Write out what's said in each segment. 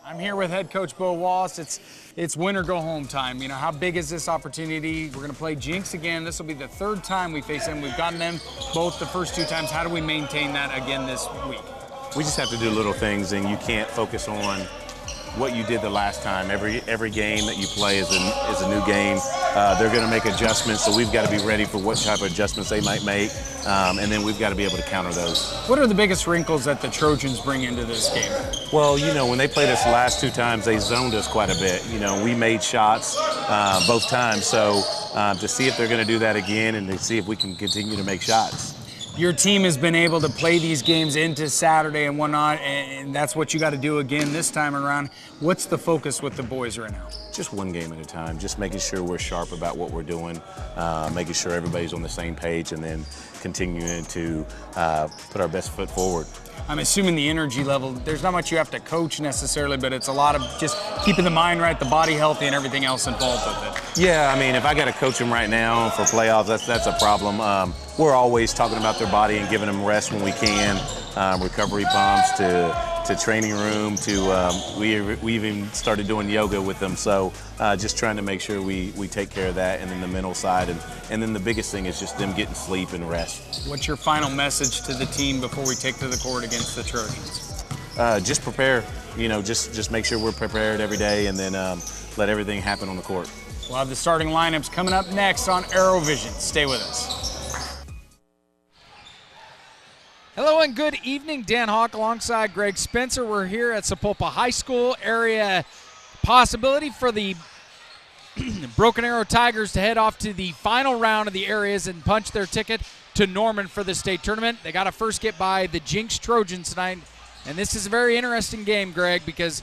I'm here with head coach Bo Wallace. It's win or go home time. You know, how big is this opportunity? We're going to play Jenks again. This will be the third time we face them. We've gotten them both the first two times. How do we maintain that again this week? We just have to do little things, and you can't focus on what you did the last time. Every game that you play is a new game. They're going to make adjustments, so we've got to be ready for what type of adjustments they might make, and then we've got to be able to counter those. What are the biggest wrinkles that the Trojans bring into this game? Well, you know, when they played us the last two times, they zoned us quite a bit. You know, we made shots both times, so to see if they're going to do that again and to see if we can continue to make shots. Your team has been able to play these games into Saturday and whatnot, and that's what you got to do again this time around. What's the focus with the boys right now? Just one game at a time, just making sure we're sharp about what we're doing, making sure everybody's on the same page, and then continuing to put our best foot forward. I'm assuming the energy level, there's not much you have to coach necessarily, but it's a lot of just keeping the mind right, the body healthy, and everything else involved with it. Yeah, I mean, if I got to coach them right now for playoffs, that's a problem. We're always talking about their body and giving them rest when we can, recovery pumps to training room to we even started doing yoga with them. So just trying to make sure we take care of that, and then the mental side, and then the biggest thing is just them getting sleep and rest. What's your final message to the team before we take to the court against the Trojans? Just prepare. You know, just make sure we're prepared every day, and then let everything happen on the court. We'll have the starting lineups coming up next on ArrowVision. Stay with us. Hello and good evening. Dan Hawk alongside Greg Spencer. We're here at Sapulpa High School. Area possibility for the Broken Arrow Tigers to head off to the final round of the areas and punch their ticket to Norman for the state tournament. They got to first get by the Jenks Trojans tonight. And this is a very interesting game, Greg, because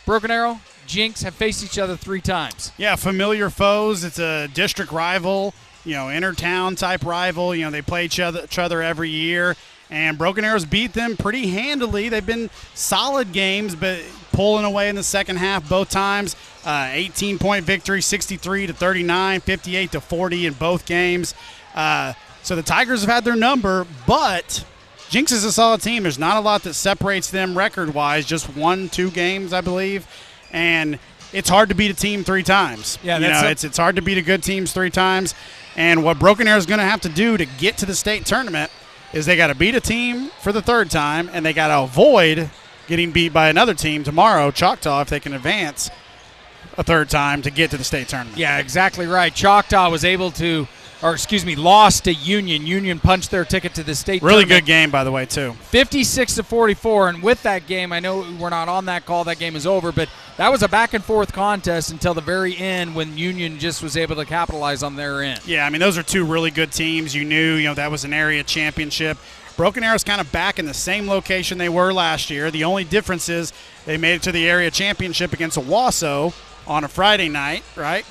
Broken Arrow, Jenks have faced each other 3 times. Yeah, familiar foes. It's a district rival, you know, inter-town type rival. You know, they play each other every year. And Broken Arrows beat them pretty handily. They've been solid games, but pulling away in the second half both times. 18-point victory, 63-39, 58-40 in both games. So the Tigers have had their number, but Jenks is a solid team. There's not a lot that separates them record-wise, just 1-2 games, I believe. And it's hard to beat a team 3 times. Yeah, it's hard to beat a good team 3 times. And what Broken Arrow is going to have to do to get to the state tournament is they got to beat a team for the 3rd time, and they got to avoid getting beat by another team tomorrow, Choctaw, if they can advance a 3rd time to get to the state tournament. Yeah, exactly right. Choctaw was able to, lost to Union. Union punched their ticket to the state tournament. Really good game, by the way, too. 56-44, and with that game, I know we're not on that call, that game is over, but that was a back-and-forth contest until the very end when Union just was able to capitalize on their end. Yeah, I mean, those are 2 really good teams. You knew, that was an area championship. Broken Arrow's kind of back in the same location they were last year. The only difference is they made it to the area championship against OSSAA on a Friday night, right?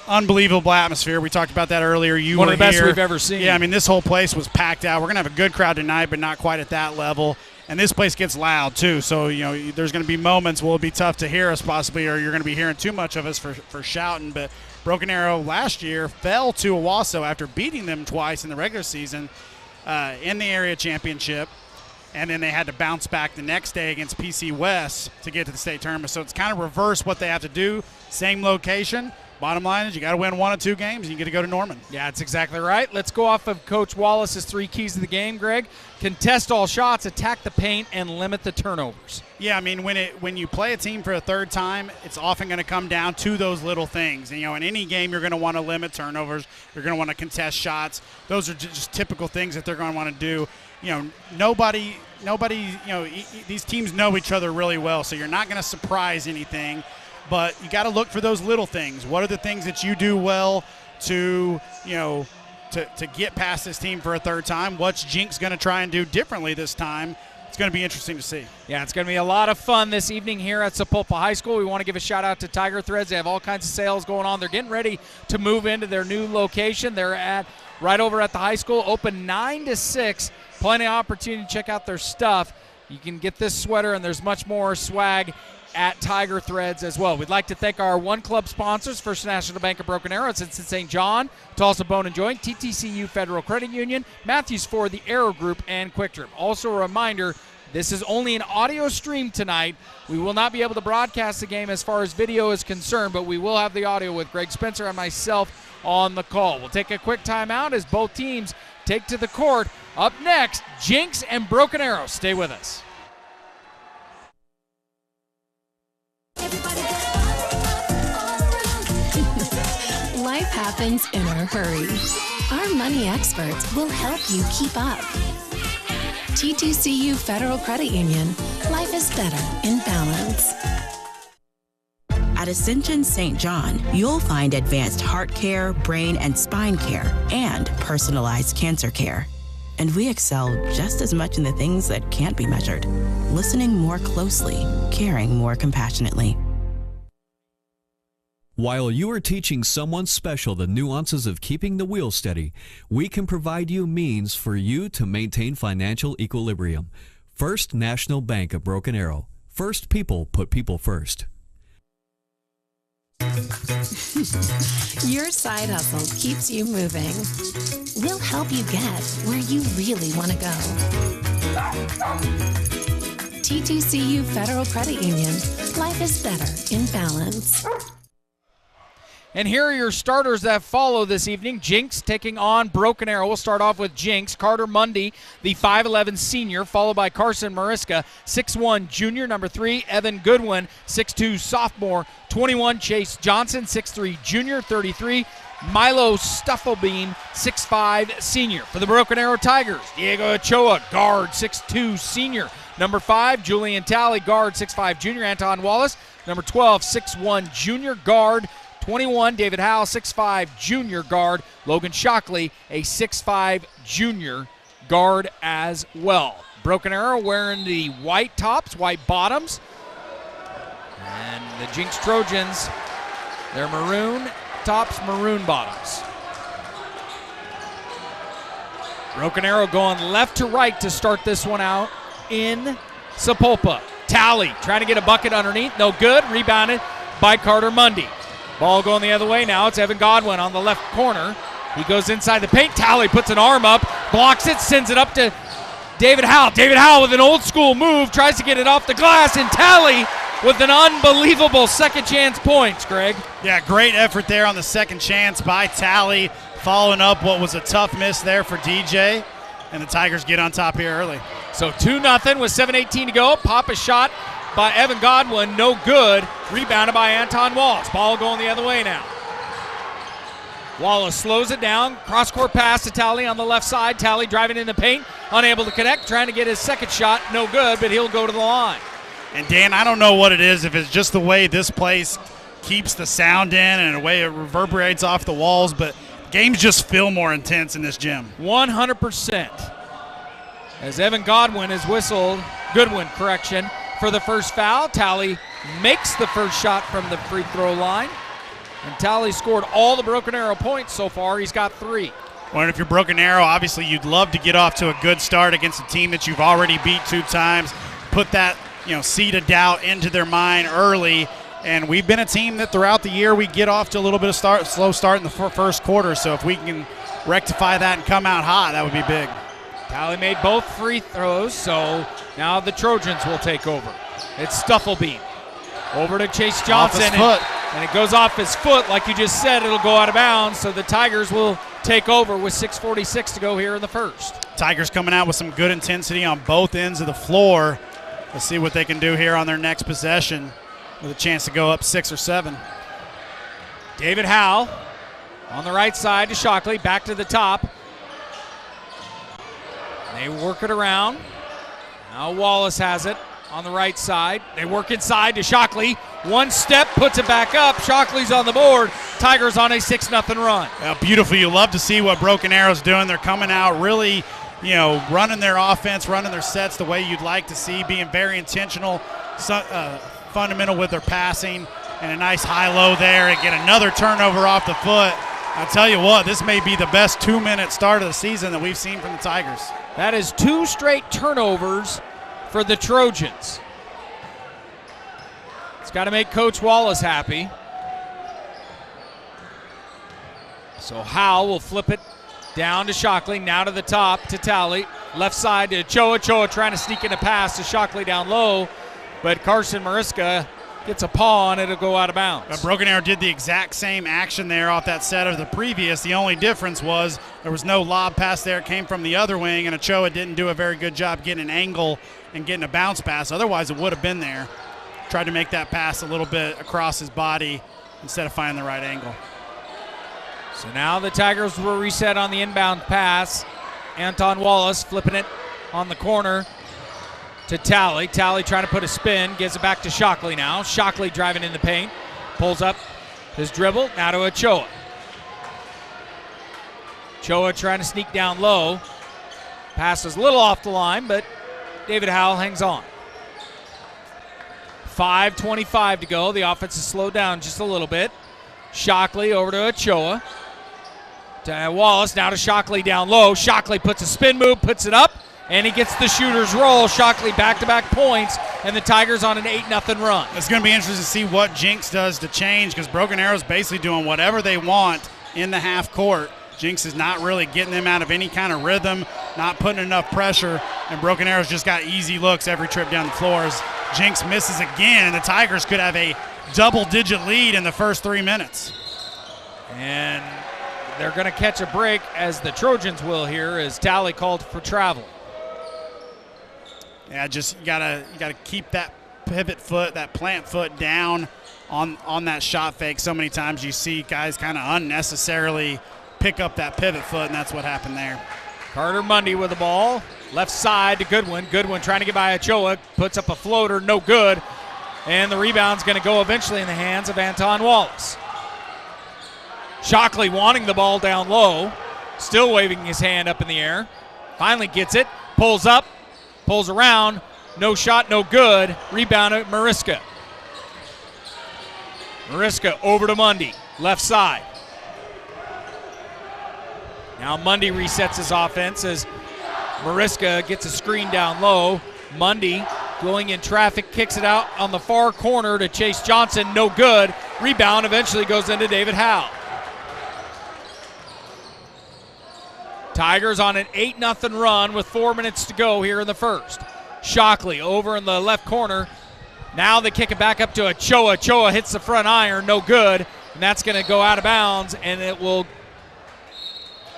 Unbelievable atmosphere. We talked about that earlier. One of the best we've ever seen. Yeah, I mean, this whole place was packed out. We're going to have a good crowd tonight, but not quite at that level. And this place gets loud, too. So, there's going to be moments where it'll be tough to hear us possibly, or you're going to be hearing too much of us for shouting. But Broken Arrow last year fell to OSSAA after beating them twice in the regular season in the area championship. And then they had to bounce back the next day against PC West to get to the state tournament. So it's kind of reverse what they have to do. Same location. Bottom line is you got to win 1 of 2 games and you get to go to Norman. Yeah, that's exactly right. Let's go off of Coach Wallace's 3 keys of the game, Greg. Contest all shots, attack the paint, and limit the turnovers. Yeah, I mean, when you play a team for a 3rd time, it's often going to come down to those little things. And, in any game, you're going to want to limit turnovers. You're going to want to contest shots. Those are just typical things that they're going to want to do. Nobody, these teams know each other really well, so you're not going to surprise anything. But you got to look for those little things. What are the things that you do well to get past this team for a 3rd time? What's Jenks going to try and do differently this time? It's going to be interesting to see. Yeah, it's going to be a lot of fun this evening here at Sapulpa High School. We want to give a shout-out to Tiger Threads. They have all kinds of sales going on. They're getting ready to move into their new location. They're right over at the high school, open 9 to 6. Plenty of opportunity to check out their stuff. You can get this sweater, and there's much more swag at Tiger Threads as well. We'd like to thank our One Club sponsors, First National Bank of Broken Arrow, Vincent St. John, Tulsa Bone and Joint, TTCU Federal Credit Union, Matthews Ford, the Arrow Group, and Quick Trip. Also a reminder, This is only an audio stream tonight. We will not be able to broadcast the game as far as video is concerned, but we will have the audio with Greg Spencer and myself on the call. We'll take a quick timeout as both teams take to the court. Up next, Jenks and Broken Arrow. Stay with us. Life happens in a hurry. Our money experts will help you keep up. T2CU Federal Credit Union. Life is better in balance. At Ascension St. John, you'll find advanced heart care, brain and spine care, and personalized cancer care. And we excel just as much in the things that can't be measured. Listening more closely, caring more compassionately. While you are teaching someone special the nuances of keeping the wheel steady, we can provide you means for you to maintain financial equilibrium. First National Bank of Broken Arrow. First people put people first. Your side hustle keeps you moving. We'll help you get where you really want to go. T2CU Federal Credit Union. Life is better in balance. And here are your starters that follow this evening. Jenks taking on Broken Arrow. We'll start off with Jenks. Carter Mundy, the 5'11 senior, followed by Carson Mariska, 6'1 junior. Number 3, Evan Goodwin, 6'2 sophomore. 21, Chase Johnson, 6'3 junior. 33, Milo Stufflebeam, 6'5 senior. For the Broken Arrow Tigers, Diego Ochoa, guard, 6'2 senior. Number 5, Julian Talley, guard, 6'5 junior. Anton Wallace, number 12, 6'1 junior, guard. 21, David Howell, 6'5 junior guard. Logan Shockley, a 6'5 junior guard as well. Broken Arrow wearing the white tops, white bottoms. And the Jenks Trojans, they're maroon tops, maroon bottoms. Broken Arrow going left to right to start this one out in Sapulpa. Talley trying to get a bucket underneath, no good. Rebounded by Carter Mundy. Ball going the other way now. It's Evan Godwin on the left corner. He goes inside the paint. Talley puts an arm up, blocks it, sends it up to David Howell. David Howell with an old school move, tries to get it off the glass, and Talley with an unbelievable second chance points, Greg. Yeah, great effort there on the second chance by Talley, following up what was a tough miss there for DJ, and the Tigers get on top here early. So 2-0 with 7:18 to go. Pop a shot by Evan Godwin, no good. Rebounded by Anton Wallace. Ball going the other way now. Wallace slows it down. Cross-court pass to Talley on the left side. Talley driving in the paint, unable to connect, trying to get his second shot, no good, but he'll go to the line. And Dan, I don't know what it is, if it's just the way this place keeps the sound in and the way it reverberates off the walls, but games just feel more intense in this gym. 100%. As Evan Godwin is whistled, Goodwin, correction, for the first foul. Talley makes the first shot from the free throw line. And Talley scored all the Broken Arrow points so far. He's got 3. Well, if you're Broken Arrow, obviously you'd love to get off to a good start against a team that you've already beat 2 times. Put that, seed of doubt into their mind early. And we've been a team that throughout the year we get off to a little bit of slow start in the first quarter. So if we can rectify that and come out hot, that would be big. Talley made both free throws, so now the Trojans will take over. It's Stufflebeam. Over to Chase Johnson. Off his foot. And it goes off his foot. Like you just said, it'll go out of bounds, so the Tigers will take over with 6:46 to go here in the first. Tigers coming out with some good intensity on both ends of the floor. Let's see what they can do here on their next possession with a chance to go up 6 or 7. David Howell on the right side to Shockley, back to the top. They work it around. Now Wallace has it on the right side. They work inside to Shockley. One step, puts it back up. Shockley's on the board. Tigers on a 6-0 run. Beautiful. You love to see what Broken Arrow's doing. They're coming out really, running their offense, running their sets the way you'd like to see, being very intentional, fundamental with their passing, and a nice high-low there, and get another turnover off the foot. I'll tell you what, this may be the best 2-minute start of the season that we've seen from the Tigers. That is 2 straight turnovers for the Trojans. It's got to make Coach Wallace happy. So Howell will flip it Down to Shockley, now to the top to Talley. Left side to Ochoa. Ochoa trying to sneak in a pass to Shockley down low, but Carson Mariska gets a paw and it'll go out of bounds. Broken Arrow did the exact same action there off that set of the previous. The only difference was there was no lob pass there. It came from the other wing, and Ochoa didn't do a very good job getting an angle and getting a bounce pass. Otherwise, it would have been there. Tried to make that pass a little bit across his body instead of finding the right angle. So now the Tigers will reset on the inbound pass. Anton Wallace flipping it on the corner to Talley. Talley trying to put a spin, gives it back to Shockley now. Shockley driving in the paint, pulls up his dribble, now to Ochoa. Ochoa trying to sneak down low. Pass is a little off the line, but David Howell hangs on. 5:25 to go. The offense is slowed down just a little bit. Shockley over to Ochoa. To Wallace, now to Shockley down low. Shockley puts a spin move, puts it up, and he gets the shooter's roll. Shockley back-to-back points, and the Tigers on an 8-0 run. It's going to be interesting to see what Jenks does to change, because Broken Arrow's basically doing whatever they want in the half court. Jenks is not really getting them out of any kind of rhythm, not putting enough pressure, and Broken Arrow's just got easy looks every trip down the floor as Jenks misses again, and the Tigers could have a double-digit lead in the first 3 minutes. And they're going to catch a break, as the Trojans will here, as Talley called for travel. Yeah, just you gotta keep that pivot foot, that plant foot down on that shot fake. So many times you see guys kind of unnecessarily pick up that pivot foot, and that's what happened there. Carter Mundy with the ball. Left side to Goodwin. Goodwin trying to get by Ochoa. Puts up a floater, no good. And the rebound's going to go eventually in the hands of Anton Wallace. Shockley wanting the ball down low. Still waving his hand up in the air. Finally gets it. Pulls up. Pulls around. No shot, no good. Rebound at Mariska. Mariska over to Mundy. Left side. Now Mundy resets his offense as Mariska gets a screen down low. Mundy going in traffic, kicks it out on the far corner to Chase Johnson. No good. Rebound eventually goes into David Howell. Tigers on an 8-0 run with 4 minutes to go here in the first. Shockley over in the left corner. Now they kick it back up to Ochoa. Ochoa hits the front iron, no good. And that's going to go out of bounds, and it will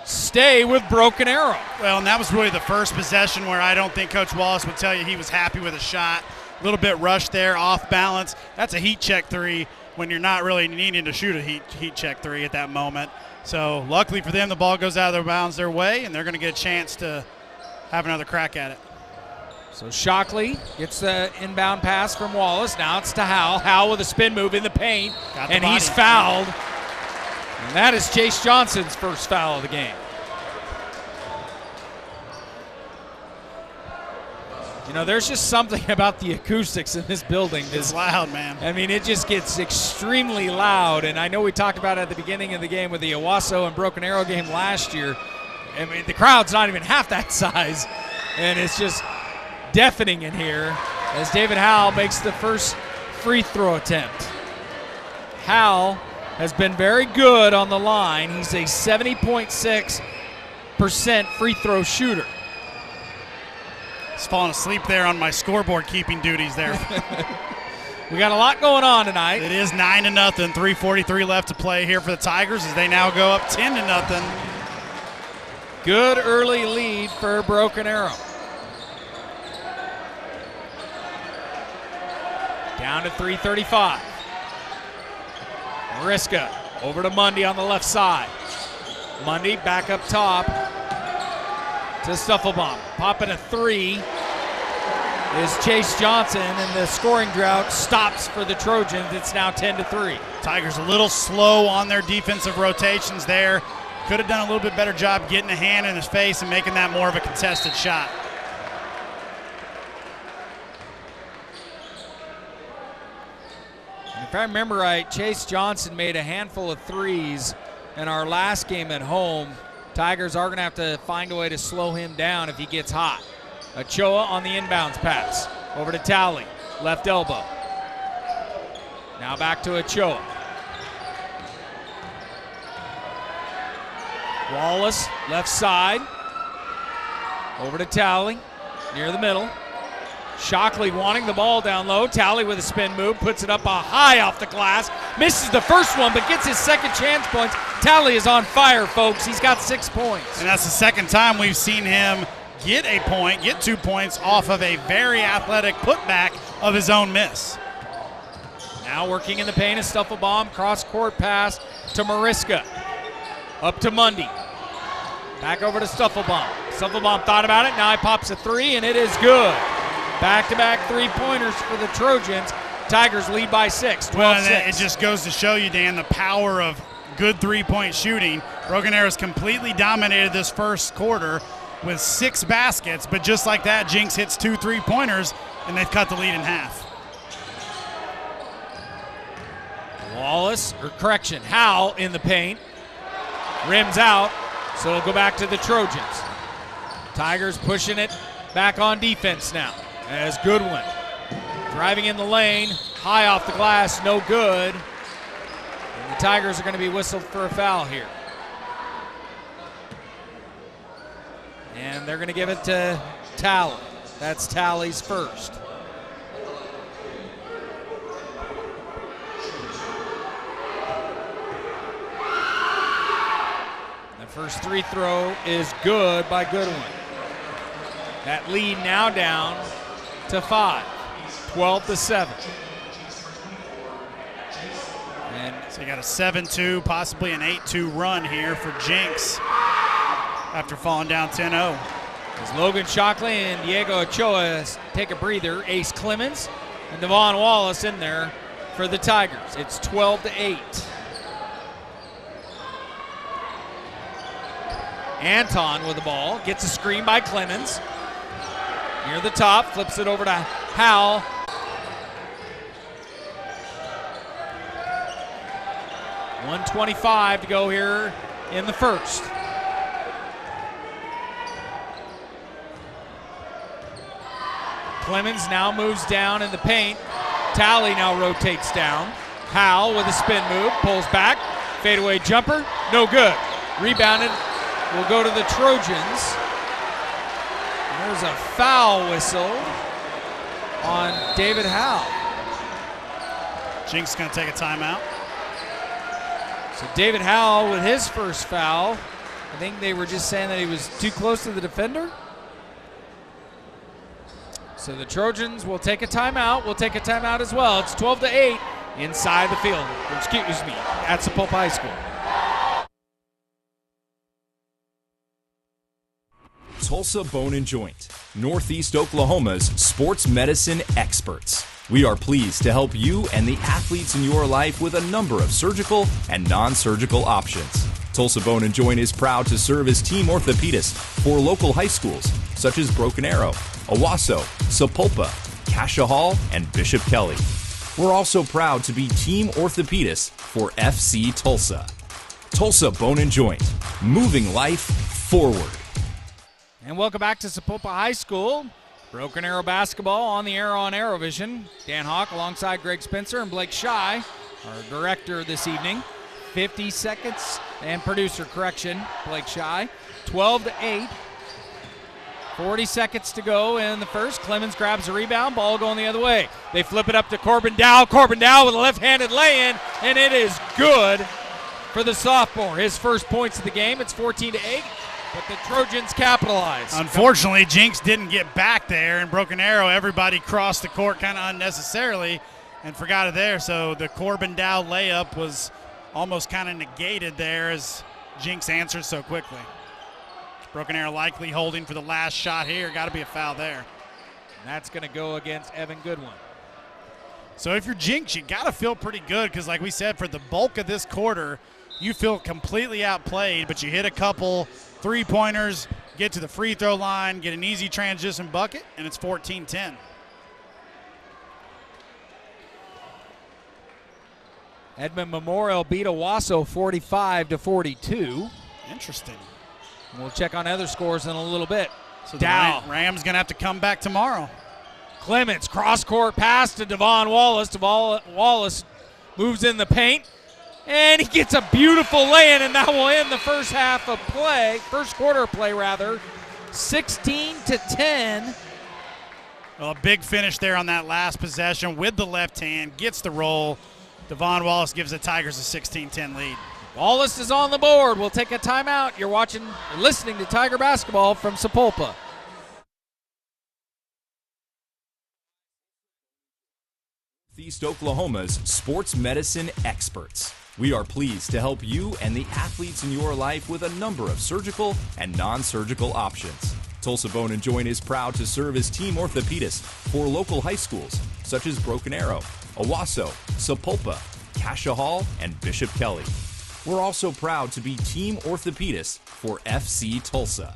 stay with Broken Arrow. Well, and that was really the first possession where I don't think Coach Wallace would tell you he was happy with a shot. A little bit rushed there, off balance. That's a heat check three when you're not really needing to shoot a heat check three at that moment. So luckily for them, the ball goes out of their bounds their way, and they're going to get a chance to have another crack at it. So Shockley gets the inbound pass from Wallace. Now it's to Howell. Howell with a spin move in the paint, and he's fouled. And that is Chase Johnson's first foul of the game. You know, there's just something about the acoustics in this building. It's loud, man. I mean, it just gets extremely loud. And I know we talked about it at the beginning of the game with the OSSAA and Broken Arrow game last year. I mean, the crowd's not even half that size. And it's just deafening in here as David Howell makes the first free throw attempt. Howell has been very good on the line. He's a 70.6% free throw shooter. He's falling asleep there on my scoreboard keeping duties there. We got a lot going on tonight. It is 9-0, 3:43 left to play here for the Tigers as they now go up 10-0. Good early lead for Broken Arrow. Down to 3:35. Mariska over to Mundy on the left side. Mundy back up top to Stuffelbaum. Popping a three is Chase Johnson, and the scoring drought stops for the Trojans. It's now 10-3. Tigers a little slow on their defensive rotations there. Could have done a little bit better job getting a hand in his face and making that more of a contested shot. If I remember right, Chase Johnson made a handful of threes in our last game at home. Tigers are going to have to find a way to slow him down if he gets hot. Ochoa on the inbounds pass. Over to Talley, left elbow. Now back to Ochoa. Wallace, left side. Over to Talley, near the middle. Shockley wanting the ball down low. Talley with a spin move, puts it up high off the glass. Misses the first one, but gets his second chance points. Talley is on fire, folks. He's got 6 points. And that's the second time we've seen him get a point, get 2 points off of a very athletic putback of his own miss. Now working in the paint, a Stuffelbaum cross-court pass to Mariska. Up to Mundy. Back over to Stuffelbaum. Stuffelbaum thought about it. Now he pops a 3, and it is good. Back-to-back 3-pointers for the Trojans. Tigers lead by 6, 12-6. Well, it just goes to show you, Dan, the power of good 3-point shooting. Broken Arrow's completely dominated this first quarter with 6 baskets, but just like that, Jenks hits 2 3-pointers, and they've cut the lead in half. Howell in the paint. Rims out, so it'll go back to the Trojans. Tigers pushing it back on defense now as Goodwin driving in the lane, high off the glass, no good. And the Tigers are going to be whistled for a foul here. And they're going to give it to Talley. That's Talley's first. First free throw is good by Goodwin. That lead now down to 5, 12-7. And so you got a 7-2, possibly an 8-2 run here for Jenks after falling down 10-0. As Logan Shockley and Diego Ochoa take a breather, Ace Clemens and Devon Wallace in there for the Tigers. It's 12-8. Anton with the ball, gets a screen by Clemens. Near the top, flips it over to Howell. .125 to go here in the first. Clemens now moves down in the paint. Talley now rotates down. Howell with a spin move, pulls back. Fadeaway jumper, no good. Rebounded. Will go to the Trojans. There's a foul whistle on David Howell. Jenks going to take a timeout. So David Howell with his first foul. I think they were just saying that he was too close to the defender. So the Trojans will take a timeout. We'll take a timeout as well. It's 12-8 inside the field. Excuse me, at Sapulpa High School. Tulsa Bone and Joint, Northeast Oklahoma's sports medicine experts. We are pleased to help you and the athletes in your life with a number of surgical and non-surgical options. Tulsa Bone and Joint is proud to serve as team orthopedist for local high schools such as Broken Arrow, Owasso, Sapulpa, Cascia Hall, and Bishop Kelly. We're also proud to be team orthopedist for FC Tulsa. Tulsa Bone and Joint, moving life forward. And welcome back to Sapulpa High School. Broken Arrow basketball on the air on ArrowVision. Dan Hawk alongside Greg Spencer and Blake Shy, our director this evening. 50 seconds and producer, correction, Blake Shy. 12-8. 40 seconds to go in the first. Clemens grabs a rebound, ball going the other way. They flip it up to Corbin Dow. Corbin Dow with a left-handed lay-in, and it is good for the sophomore. His first points of the game. It's 14-8. But the Trojans capitalize. Unfortunately, Jenks didn't get back there, and Broken Arrow, everybody crossed the court kind of unnecessarily and forgot it there. So the Corbin Dow layup was almost kind of negated there as Jenks answered so quickly. Broken Arrow likely holding for the last shot here. Got to be a foul there. And that's going to go against Evan Goodwin. So if you're Jenks, you got to feel pretty good because, like we said, for the bulk of this quarter, you feel completely outplayed, but you hit a couple three-pointers, get to the free throw line, get an easy transition bucket, and it's 14-10. Edmond Memorial beat Owasso 45-42. Interesting. And we'll check on other scores in a little bit. So Dow. the Rams going to have to come back tomorrow. Clemens, cross-court pass to Devon Wallace. Devon Wallace moves in the paint. And he gets a beautiful lay-in, and that will end the first quarter of play, 16-10. Well, a big finish there on that last possession with the left hand, gets the roll. Devon Wallace gives the Tigers a 16-10 lead. Wallace is on the board. We'll take a timeout. You're listening to Tiger basketball from Sapulpa. Northeast Oklahoma's sports medicine experts. We are pleased to help you and the athletes in your life with a number of surgical and non-surgical options. Tulsa Bone and Joint is proud to serve as team orthopedist for local high schools such as Broken Arrow, OSSAA, Sapulpa, Cascia Hall, and Bishop Kelly. We're also proud to be team orthopedist for FC Tulsa.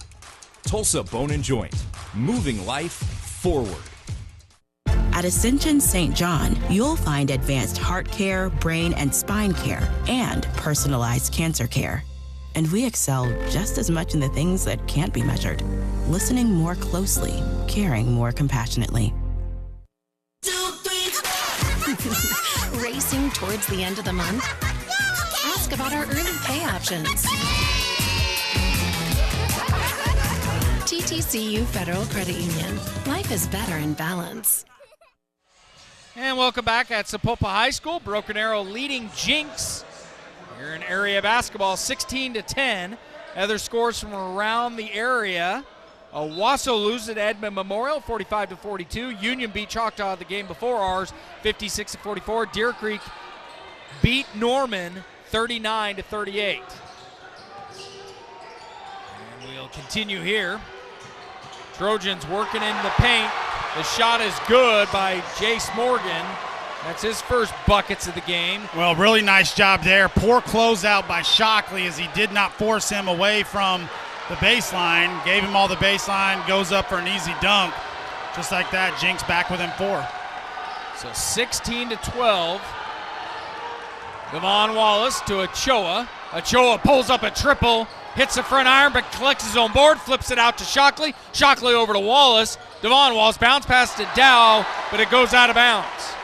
Tulsa Bone and Joint, moving life forward. At Ascension St. John, you'll find advanced heart care, brain and spine care, and personalized cancer care. And we excel just as much in the things that can't be measured. Listening more closely, caring more compassionately. Racing towards the end of the month? Ask about our early pay options. TTCU Federal Credit Union. Life is better in balance. And welcome back at Sapulpa High School. Broken Arrow leading Jenks here in area basketball 16-10. Other scores from around the area. Owasso loses at Edmond Memorial 45-42. Union beat Choctaw the game before ours 56-44. Deer Creek beat Norman 39-38. And we'll continue here. Trojans working in the paint. The shot is good by Jace Morgan. That's his first buckets of the game. Well, really nice job there. Poor closeout by Shockley as he did not force him away from the baseline. Gave him all the baseline, goes up for an easy dunk. Just like that, Jenks back within 4. So 16-12. Devon Wallace to Ochoa. Ochoa pulls up a triple, hits the front iron, but collects his own board, flips it out to Shockley. Shockley over to Wallace. Devon Wallace bounce pass to Dow, but it goes out of bounds.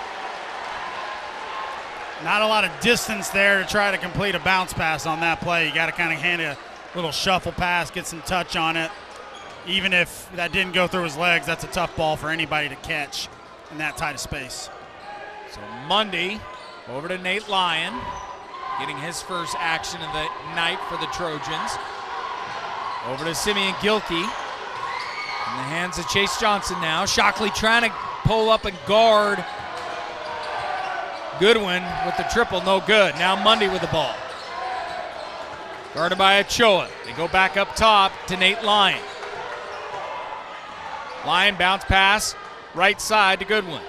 Not a lot of distance there to try to complete a bounce pass on that play. You got to kind of hand a little shuffle pass, get some touch on it. Even if that didn't go through his legs, that's a tough ball for anybody to catch in that tight of space. So Mundy over to Nate Lyon, getting his first action of the night for the Trojans. Over to Simeon Gilkey. In the hands of Chase Johnson now. Shockley trying to pull up and guard Goodwin with the triple, no good. Now Mundy with the ball. Guarded by Ochoa. They go back up top to Nate Lyon. Lyon bounce pass, right side to Goodwin.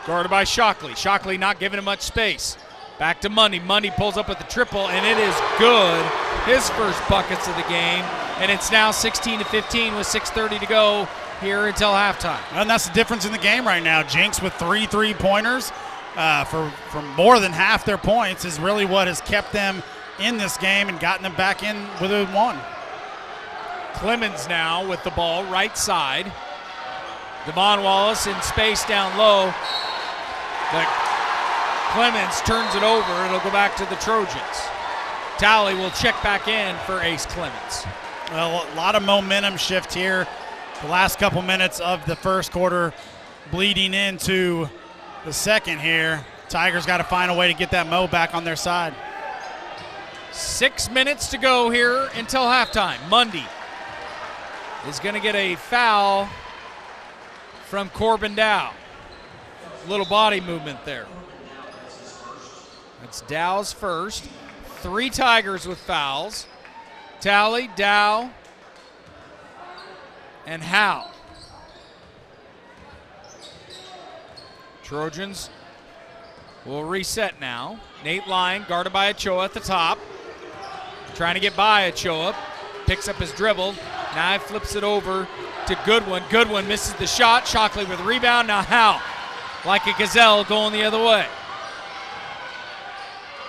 Guarded by Shockley. Shockley not giving him much space. Back to Mundy. Mundy pulls up with the triple, and it is good. His first buckets of the game, and it's now 16-15 with 6:30 to go here until halftime. And that's the difference in the game right now. Jenks with 3 3-pointers for more than half their points is really what has kept them in this game and gotten them back in within 1. Clemens now with the ball, right side. Devon Wallace in space down low. But Clemens turns it over. It'll go back to the Trojans. Talley will check back in for Ace Clemens. Well, a lot of momentum shift here. The last couple minutes of the first quarter bleeding into the second here. Tigers got to find a way to get that mo back on their side. 6 minutes to go here until halftime. Mundy is going to get a foul from Corbin Dow. Little body movement there. That's Dow's first. 3 Tigers with fouls. Talley, Dow, and Howe. Trojans will reset now. Nate Lyon guarded by Ochoa at the top. Trying to get by Ochoa. Picks up his dribble. Now he flips it over to Goodwin. Goodwin misses the shot. Shockley with the rebound. Now Howe, like a gazelle, going the other way.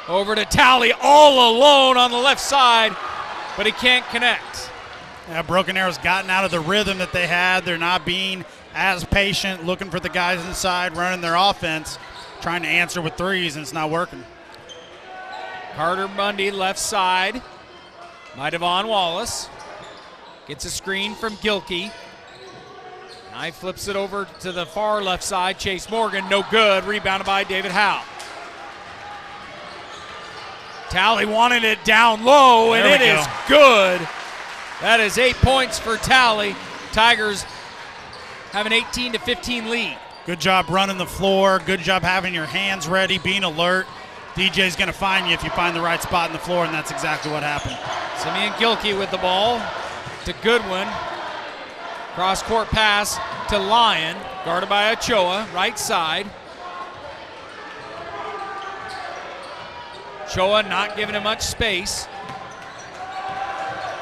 Over to Talley, all alone on the left side, but he can't connect. Yeah, Broken Arrow's gotten out of the rhythm that they had. They're not being as patient, looking for the guys inside, running their offense, trying to answer with threes, and it's not working. Carter Mundy, left side by Devon Wallace. Gets a screen from Gilkey. Now he flips it over to the far left side. Chase Morgan, no good. Rebounded by David Howe. Talley wanted it down low, and it is good. That is 8 points for Talley. Tigers have an 18-15 lead. Good job running the floor. Good job having your hands ready, being alert. DJ's going to find you if you find the right spot in the floor, and that's exactly what happened. Simeon Gilkey with the ball to Goodwin. Cross-court pass to Lyon, guarded by Ochoa, right side. Ochoa not giving him much space.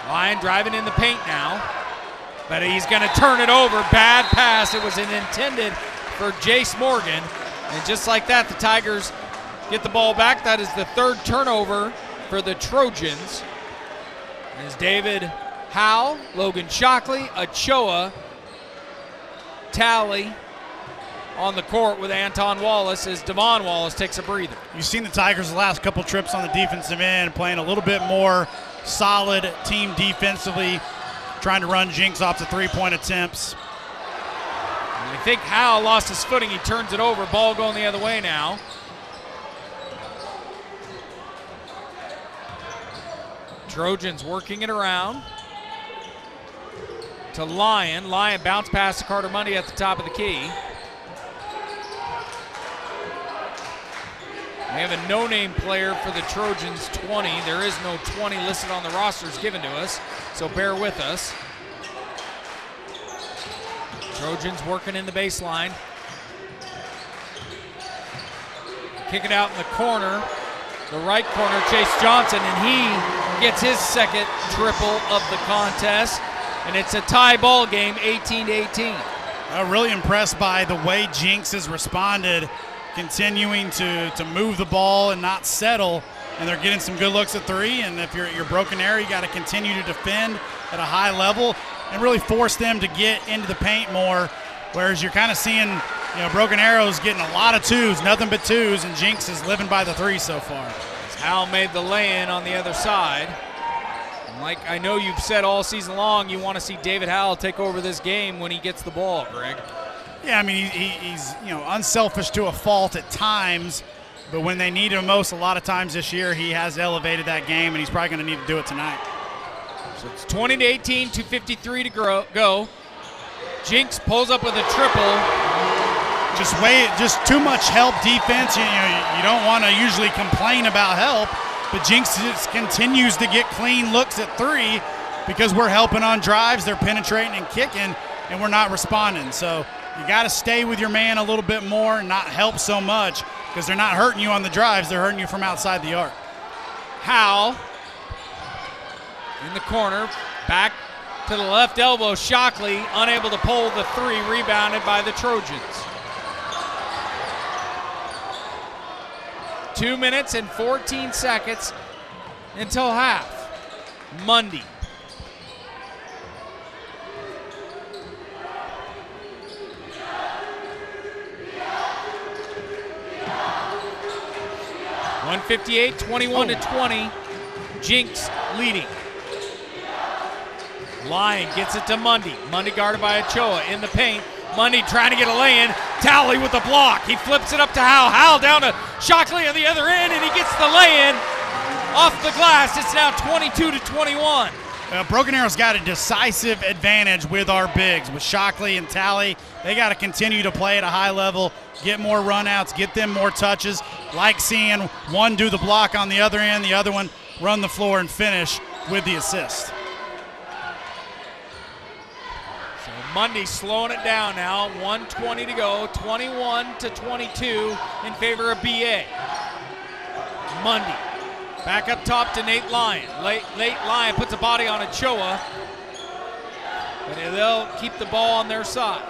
Lyon driving in the paint now, but he's going to turn it over. Bad pass. It was intended for Jace Morgan, and just like that, the Tigers get the ball back. That is the third turnover for the Trojans. As David Howe, Logan Shockley, Ochoa, Talley on the court with Anton Wallace as Devon Wallace takes a breather. You've seen the Tigers the last couple trips on the defensive end, playing a little bit more solid team defensively, trying to run Jenks off the three-point attempts. And I think Howe lost his footing. He turns it over. Ball going the other way now. Trojans working it around to Lyon. Lyon bounce pass to Carter Mundy at the top of the key. We have a no-name player for the Trojans, 20. There is no 20 listed on the rosters given to us, so bear with us. Trojans working in the baseline. Kick it out in the corner, the right corner, Chase Johnson, and he gets his second triple of the contest, and it's a tie ball game, 18-18. Really impressed by the way Jenks has responded, continuing to move the ball and not settle, and they're getting some good looks at three. And if you're Broken Arrow, you got to continue to defend at a high level and really force them to get into the paint more, whereas you're kind of seeing, Broken Arrow's getting a lot of twos, nothing but twos, and Jenks is living by the three so far. Howe made the lay-in on the other side. And like I know you've said all season long, you want to see David Howe take over this game when he gets the ball, Greg. Yeah, I mean, he's unselfish to a fault at times, but when they need him most, a lot of times this year, he has elevated that game, and he's probably going to need to do it tonight. So it's 20-18, 2:53 to go. Jenks pulls up with a triple. Just too much help defense. You don't want to usually complain about help, but Jenks just continues to get clean looks at three because we're helping on drives. They're penetrating and kicking, and we're not responding. So you got to stay with your man a little bit more and not help so much because they're not hurting you on the drives. They're hurting you from outside the arc. Howe in the corner, back to the left elbow. Shockley unable to pull the three, rebounded by the Trojans. 2 minutes and 14 seconds until half. Mundy. (158) 21-20. Jenks leading. Lyon gets it to Mundy. Mundy guarded by Ochoa in the paint. Mundy trying to get a lay-in. Talley with the block. He flips it up to Howe. Howe down to Shockley on the other end, and he gets the lay-in off the glass. It's now 22-21. Broken Arrow's got a decisive advantage with our bigs. With Shockley and Talley, they got to continue to play at a high level, get more runouts, get them more touches. Like seeing one do the block on the other end, the other one run the floor and finish with the assist. Mundy slowing it down now. 1:20 to go. 21-22 in favor of BA. Mundy back up top to Nate Lyon. Late Lyon puts a body on Ochoa, but they'll keep the ball on their side.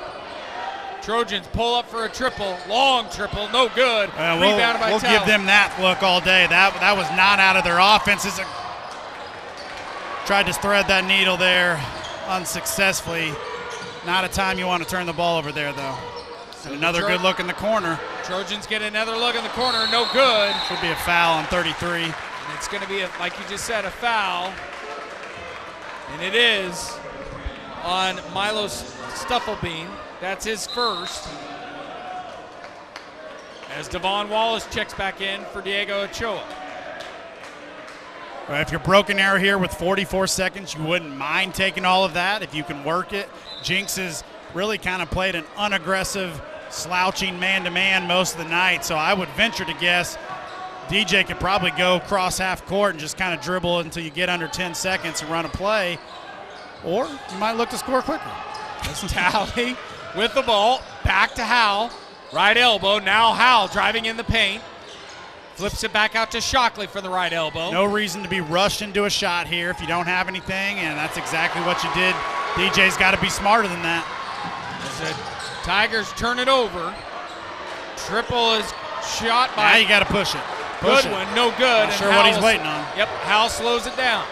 Trojans pull up for a triple. Long triple. No good. Rebounded by We'll Talley. give them that look all day. That was not out of their offense. Tried to thread that needle there unsuccessfully. Not a time you want to turn the ball over there, though. And another good look in the corner. Trojans get another look in the corner. No good. Should be a foul on 33. And it's going to be, like you just said, a foul. And it is on Milo Stufflebean. That's his first. As Devon Wallace checks back in for Diego Ochoa. Well, if you're Broken Arrow here with 44 seconds, you wouldn't mind taking all of that if you can work it. Jenks has really kind of played an unaggressive, slouching man-to-man most of the night, so I would venture to guess DJ could probably go cross half court and just kind of dribble until you get under 10 seconds and run a play, or you might look to score quicker. That's Talley with the ball, back to Howell, right elbow, now Howell driving in the paint. Flips it back out to Shockley for the right elbow. No reason to be rushed into a shot here if you don't have anything, and that's exactly what you did. DJ's got to be smarter than that. As the Tigers turn it over. Triple is shot by. Now you got to push it. Good one, no good. Not sure what he's waiting on. Yep, Howell slows it down.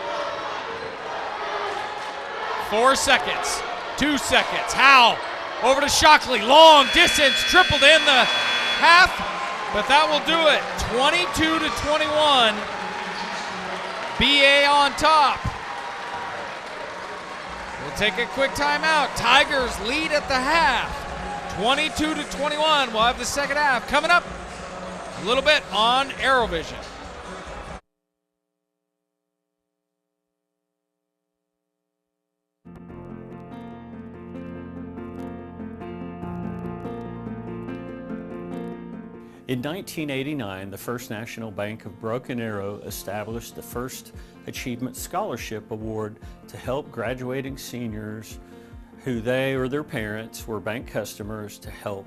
4 seconds, 2 seconds. Howell over to Shockley, long distance, triple to end the half. But that will do it. 22-21. BA on top. We'll take a quick timeout. Tigers lead at the half. 22-21. We'll have the second half coming up a little bit on ArrowVision. In 1989, the First National Bank of Broken Arrow established the first Achievement Scholarship Award to help graduating seniors who they or their parents were bank customers to help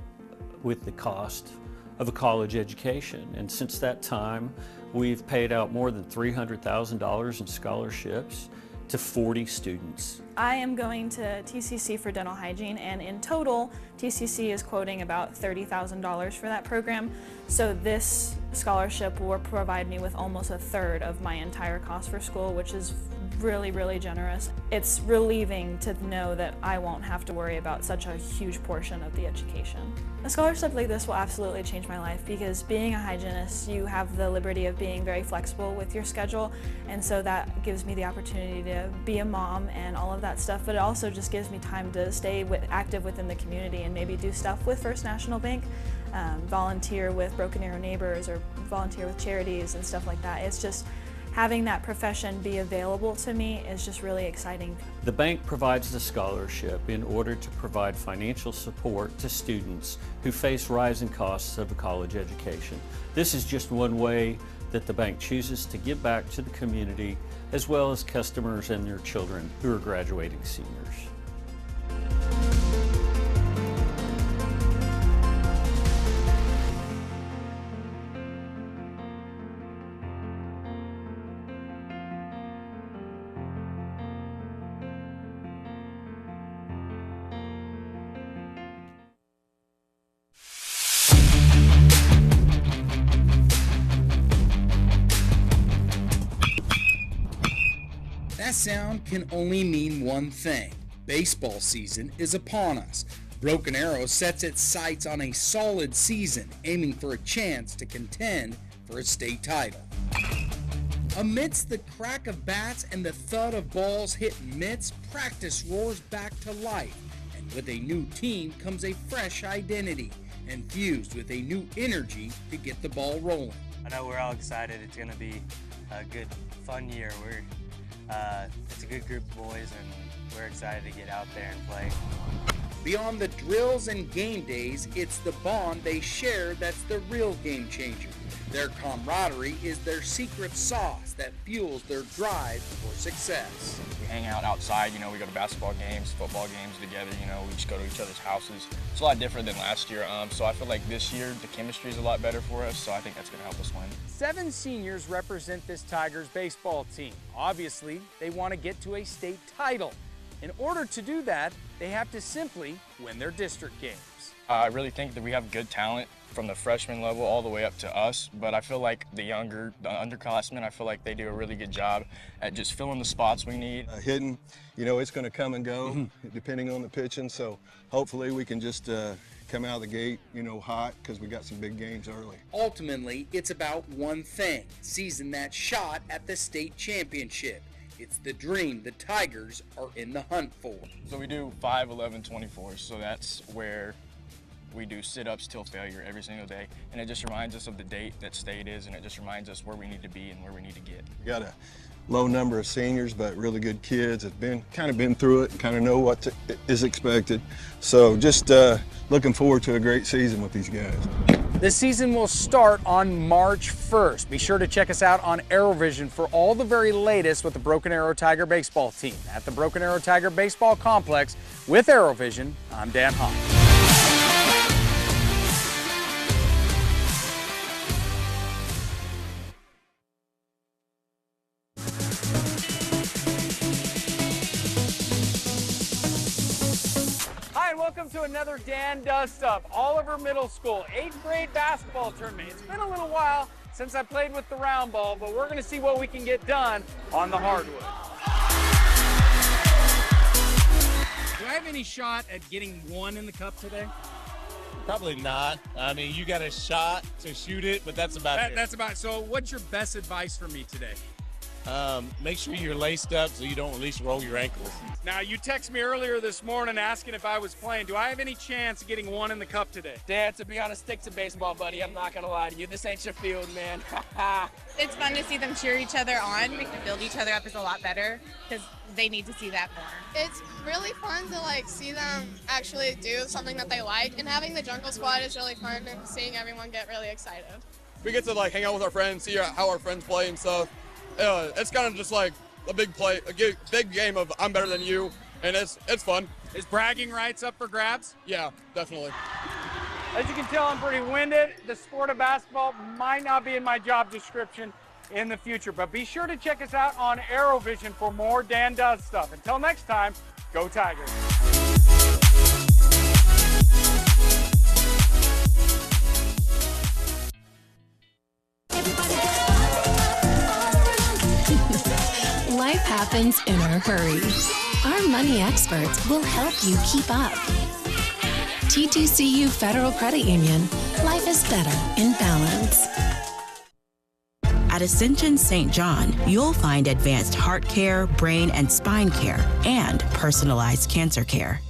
with the cost of a college education. And since that time, we've paid out more than $300,000 in scholarships to 40 students. I am going to TCC for dental hygiene, and in total, TCC is quoting about $30,000 for that program. So this scholarship will provide me with almost a third of my entire cost for school, which is really, really generous. It's relieving to know that I won't have to worry about such a huge portion of the education. A scholarship like this will absolutely change my life, because being a hygienist, you have the liberty of being very flexible with your schedule, and so that gives me the opportunity to be a mom and all of that stuff, but it also just gives me time to stay active within the community and maybe do stuff with First National Bank, volunteer with Broken Arrow Neighbors or volunteer with charities and stuff like that. It's just having that profession be available to me is just really exciting. The bank provides the scholarship in order to provide financial support to students who face rising costs of a college education. This is just one way that the bank chooses to give back to the community, as well as customers and their children who are graduating seniors. That sound can only mean one thing. Baseball season is upon us. Broken Arrow sets its sights on a solid season, aiming for a chance to contend for a state title. Amidst the crack of bats and the thud of balls hitting mitts, practice roars back to life. And with a new team comes a fresh identity, infused with a new energy to get the ball rolling. I know we're all excited. It's going to be a good, fun year. It's a good group of boys, and we're excited to get out there and play. Beyond the drills and game days, it's the bond they share that's the real game changer. Their camaraderie is their secret sauce that fuels their drive for success. We hang out outside, we go to basketball games, football games together, we just go to each other's houses. It's a lot different than last year, so I feel like this year the chemistry is a lot better for us, so I think that's going to help us win. 7 seniors represent this Tigers baseball team. Obviously, they want to get to a state title. In order to do that, they have to simply win their district games. I really think that we have good talent from the freshman level all the way up to us, but I feel like the underclassmen, I feel like they do a really good job at just filling the spots we need. Hitting, it's going to come and go depending on the pitching, so hopefully we can just come out of the gate, hot because we got some big games early. Ultimately, it's about one thing, seizing that shot at the state championship. It's the dream the Tigers are in the hunt for. So we do 5, 11, 24, so that's where we do sit-ups till failure every single day, and it just reminds us of the date that state is, and it just reminds us where we need to be and where we need to get. We got a low number of seniors, but really good kids that have been through it and kind of know what is expected. So just looking forward to a great season with these guys. The season will start on March 1st. Be sure to check us out on ArrowVision for all the very latest with the Broken Arrow Tiger baseball team. At the Broken Arrow Tiger Baseball Complex with ArrowVision, I'm Dan Hawk. Welcome to another Dan Does Stuff, Oliver Middle School 8th grade basketball tournament. It's been a little while since I played with the round ball, but we're going to see what we can get done on the hardwood. Do I have any shot at getting one in the cup today? Probably not. I mean, you got a shot to shoot it, but that's about it. That's about it. So what's your best advice for me today? Make sure you're laced up so you don't at least roll your ankles. Now, you texted me earlier this morning asking if I was playing. Do I have any chance of getting one in the cup today? Dan, to be honest, stick to baseball, buddy. I'm not going to lie to you. This ain't your field, man. It's fun to see them cheer each other on. We can build each other up is a lot better because they need to see that more. It's really fun to see them actually do something that they like, and having the Jungle Squad is really fun and seeing everyone get really excited. We get to hang out with our friends, see how our friends play and stuff. It's kind of just a big play, a big game of I'm better than you, and it's fun. Is bragging rights up for grabs? Yeah, definitely. As you can tell, I'm pretty winded. The sport of basketball might not be in my job description in the future, but be sure to check us out on ArrowVision for more Dan Does Stuff. Until next time, go Tigers. Life happens in a hurry. Our money experts will help you keep up. TTCU Federal Credit Union. Life is better in balance. At Ascension St. John, you'll find advanced heart care, brain and spine care, and personalized cancer care.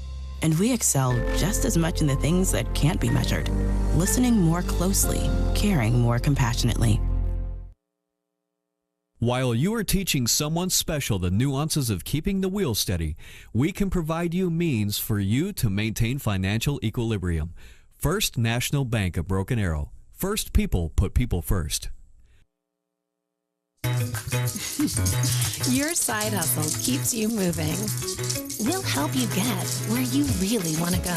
And we excel just as much in the things that can't be measured. Listening more closely, caring more compassionately. While you are teaching someone special the nuances of keeping the wheel steady, we can provide you means for you to maintain financial equilibrium. First National Bank of Broken Arrow. First people put people first. Your side hustle keeps you moving. We'll help you get where you really want to go.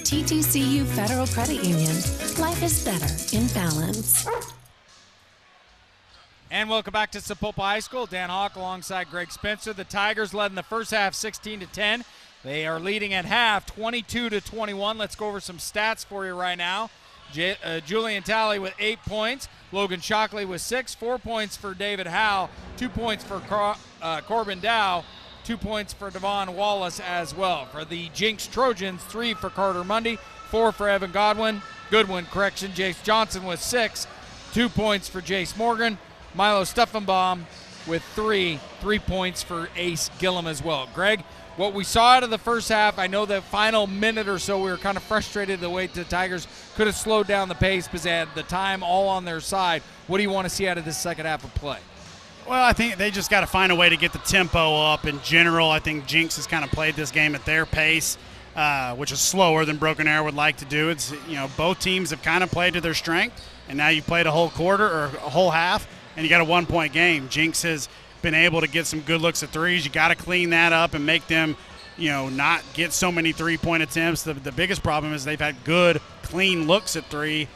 TTCU Federal Credit Union. Life is better in balance. And welcome back to Sapulpa High School. Dan Hawk alongside Greg Spencer. The Tigers led in the first half 16-10. They are leading at half 22-21. Let's go over some stats for you right now. Julian Talley with 8 points. Logan Shockley with 6. 4 points for David Howe. 2 points for Corbin Dow. 2 points for Devon Wallace as well. For the Jenks Trojans, 3 for Carter Mundy. 4 for Evan Goodwin. Jace Johnson with 6. 2 points for Jace Morgan. Milo Steffenbaum with 3 points for Ace Gillum as well. Greg, what we saw out of the first half, I know the final minute or so we were kind of frustrated the way the Tigers could have slowed down the pace because they had the time all on their side. What do you want to see out of this second half of play? Well, I think they just got to find a way to get the tempo up in general. I think Jenks has kind of played this game at their pace, which is slower than Broken Arrow would like to do. It's, both teams have kind of played to their strength, and now you've played a whole quarter or a whole half, and you got a 1 point game. Jenks has been able to get some good looks at threes. You got to clean that up and make them, not get so many 3 point attempts. The biggest problem is they've had good, clean looks at three,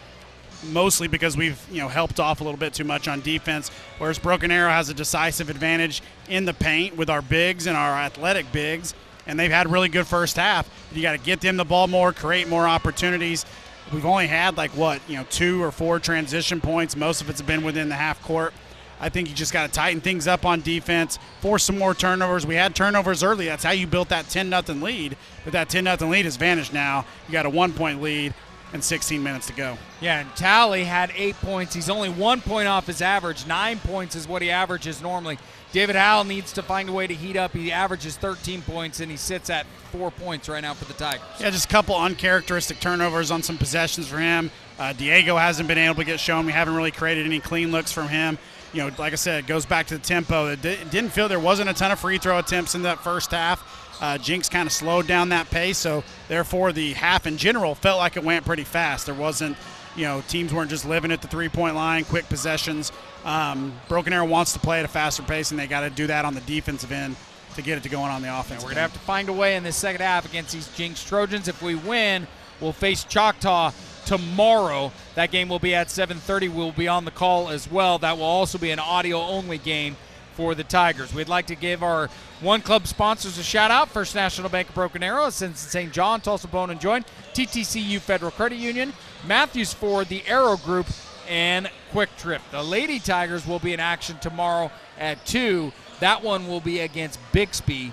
mostly because we've, helped off a little bit too much on defense, whereas Broken Arrow has a decisive advantage in the paint with our bigs and our athletic bigs, and they've had really good first half. You got to get them the ball more, create more opportunities. We've only had 2 or 4 transition points. Most of it's been within the half court. I think you just got to tighten things up on defense, force some more turnovers. We had turnovers early. That's how you built that 10-0 lead. But that 10-0 lead has vanished now. You got a 1-point lead and 16 minutes to go. Yeah, and Talley had 8 points. He's only 1 point off his average. 9 points is what he averages normally. David Howell needs to find a way to heat up. He averages 13 points, and he sits at 4 points right now for the Tigers. Yeah, just a couple uncharacteristic turnovers on some possessions for him. Diego hasn't been able to get shown. We haven't really created any clean looks from him. You know, like I said, it goes back to the tempo. It didn't feel there wasn't a ton of free throw attempts in that first half. Jenks kind of slowed down that pace, so therefore the half in general felt like it went pretty fast. There wasn't, you know, teams weren't just living at the three-point line, quick possessions. Broken Arrow wants to play at a faster pace, and they got to do that on the defensive end to get it to going on the offense. We're going to have to find a way in this second half against these Jenks Trojans. If we win, we'll face Choctaw tomorrow. That game will be at 7:30. We'll be on the call as well. That will also be an audio-only game for the Tigers. We'd like to give our One Club sponsors a shout-out. First National Bank of Broken Arrow, St. John, Tulsa Bone and Joint, TTCU Federal Credit Union, Matthews Ford, the Arrow Group, and Quick Trip. The Lady Tigers will be in action tomorrow at 2. That one will be against Bixby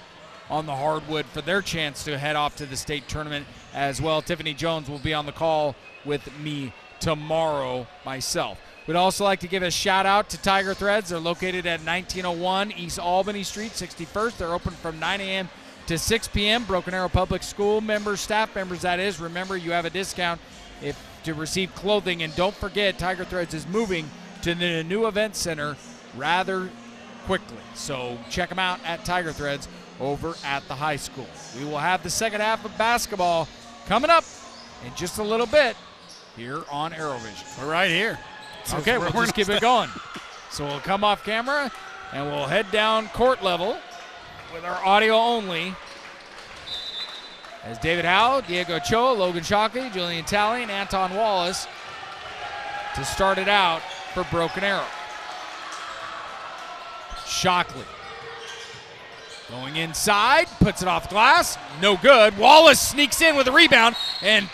on the hardwood for their chance to head off to the state tournament as well. Tiffany Jones will be on the call with me tomorrow myself. We'd also like to give a shout out to Tiger Threads. They're located at 1901 East Albany Street, 61st. They're open from 9 a.m. to 6 p.m. Broken Arrow Public School members, staff members, that is. Remember, you have a discount to receive clothing. And don't forget, Tiger Threads is moving to the new event center rather quickly. So check them out at Tiger Threads over at the high school. We will have the second half of basketball coming up in just a little bit here on ArrowVision. We're right here. Okay, we'll just keep it going. So we'll come off camera and we'll head down court level with our audio only as David Howell, Diego Ochoa, Logan Shockley, Julian Talley, and Anton Wallace to start it out for Broken Arrow. Shockley going inside, puts it off glass, no good. Wallace sneaks in with a rebound, and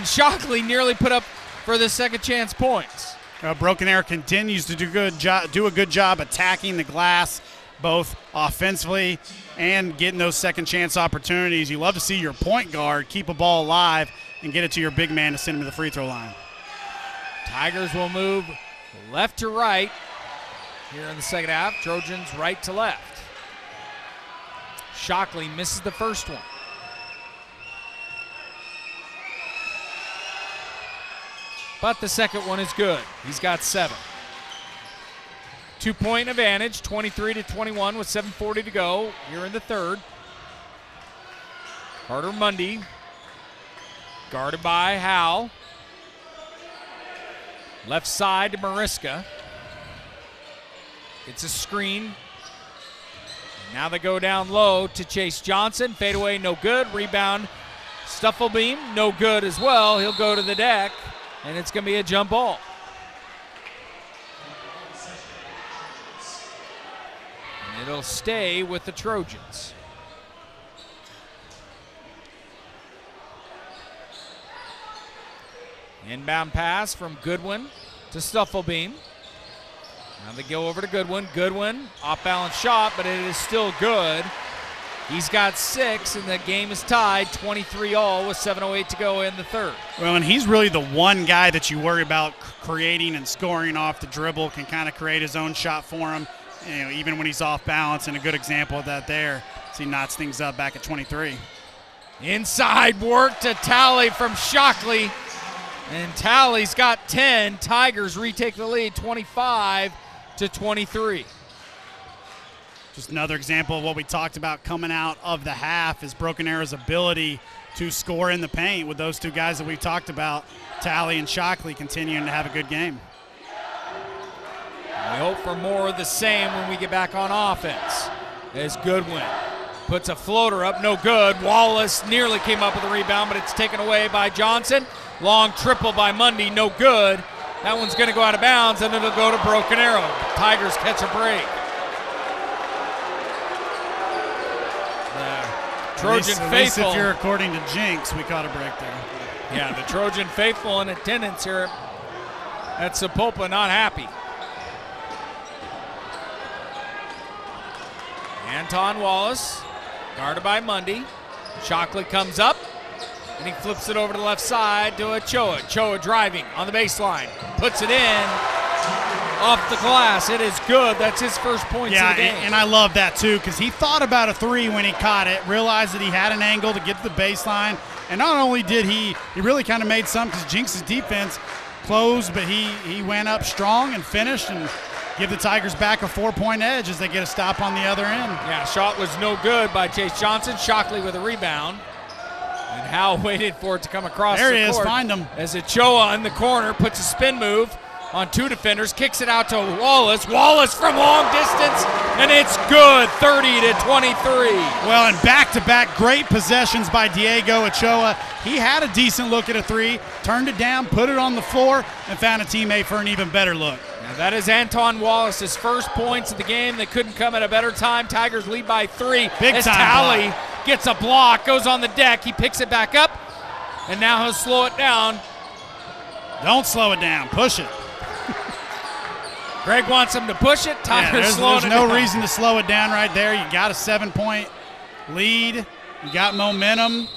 Shockley nearly put up for the second chance points. Broken Arrow continues to do a good job attacking the glass, both offensively and getting those second chance opportunities. You love to see your point guard keep a ball alive and get it to your big man to send him to the free throw line. Tigers will move left to right here in the second half. Trojans right to left. Shockley misses the first one. But the second one is good. He's got 7. 2-point advantage, 23-21 with 7:40 to go here in the third. Carter Mundy guarded by Howell. Left side to Mariska. It's a screen. Now they go down low to Chase Johnson. Fadeaway, no good. Rebound, Stufflebeam, no good as well. He'll go to the deck, and it's going to be a jump ball. And it'll stay with the Trojans. Inbound pass from Goodwin to Stufflebeam. Now they go over to Goodwin. Goodwin, off-balance shot, but it is still good. He's got 6, and the game is tied 23-all with 7:08 to go in the third. Well, and he's really the one guy that you worry about creating and scoring off the dribble, can kind of create his own shot for him, you know, even when he's off balance, and a good example of that there. So he knots things up back at 23. Inside work to Talley from Shockley, and Talley's got 10. Tigers retake the lead 25-23. Just another example of what we talked about coming out of the half is Broken Arrow's ability to score in the paint with those two guys that we talked about, Talley and Shockley, continuing to have a good game. We hope for more of the same when we get back on offense. As Goodwin puts a floater up, no good. Wallace nearly came up with a rebound, but it's taken away by Johnson. Long triple by Mundy, no good. That one's going to go out of bounds, and it'll go to Broken Arrow. Tigers catch a break. Trojan at least faithful. If you're according to Jenks, we caught a break there. Yeah, the Trojan faithful in attendance here at Sapulpa not happy. Anton Wallace, guarded by Mundy. Shockley comes up, and he flips it over to the left side to Ochoa. Ochoa driving on the baseline, puts it in, off the glass. It is good. That's his first points of the game. And I love that too, because he thought about a three when he caught it, realized that he had an angle to get to the baseline, and not only did he really kind of made some, because Jenks' defense closed, but he went up strong and finished and give the Tigers back a 4-point edge as they get a stop on the other end. Yeah, shot was no good by Chase Johnson. Shockley with a rebound. And Howell waited for it to come across there the it is, court. find him. As Ochoa in the corner puts a spin move on 2 defenders, kicks it out to Wallace. Wallace from long distance, and it's good, 30-23. Well, and back-to-back great possessions by Diego Ochoa. He had a decent look at a three, turned it down, put it on the floor, and found a teammate for an even better look. Now that is Anton Wallace's first points of the game. They couldn't come at a better time. Tigers lead by 3. Big as time Talley block. Gets a block, goes on the deck. He picks it back up, and now he'll slow it down. Don't slow it down. Push it. Greg wants him to push it. Tigers slowing it down. There's no reason to slow it down right there. You got a 7-point lead. You got momentum.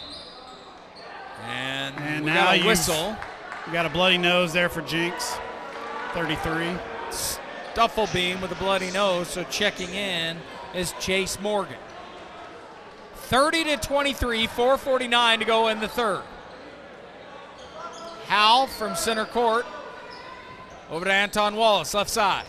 And now got a whistle. You got a bloody nose there for Jenks. 33. Stuffelbeam with a bloody nose, so checking in is Chase Morgan. 30-23, 4:49 to go in the third. Howell from center court. Over to Anton Wallace, left side.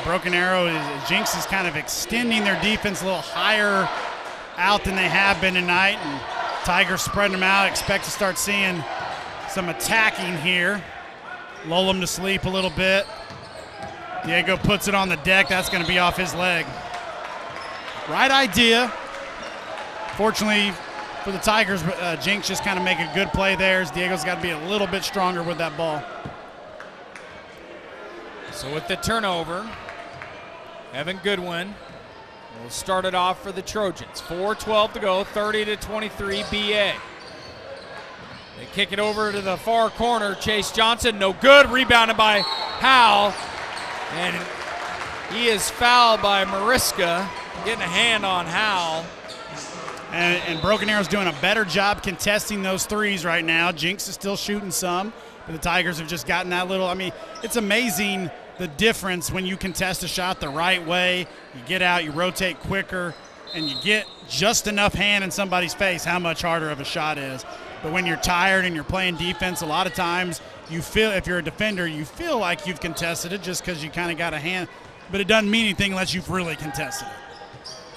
Broken Arrow, Jenks is kind of extending their defense a little higher out than they have been tonight, and Tigers spreading them out. Expect to start seeing some attacking here. Lull them to sleep a little bit. Diego puts it on the deck. That's going to be off his leg. Right idea. Fortunately for the Tigers, Jenks just kind of make a good play there. Diego's got to be a little bit stronger with that ball. So with the turnover, Evan Goodwin will start it off for the Trojans. 4:12 to go, 30-23 BA. They kick it over to the far corner. Chase Johnson, no good. Rebounded by Howell. And he is fouled by Mariska, getting a hand on Howell. And Broken Arrow's doing a better job contesting those threes right now. Jenks is still shooting some, but the Tigers have just gotten that little. I mean, it's amazing the difference when you contest a shot the right way. You get out, you rotate quicker, and you get just enough hand in somebody's face, how much harder of a shot is. But when you're tired and you're playing defense, a lot of times you feel, if you're a defender, you feel like you've contested it just because you kind of got a hand, but it doesn't mean anything unless you've really contested it.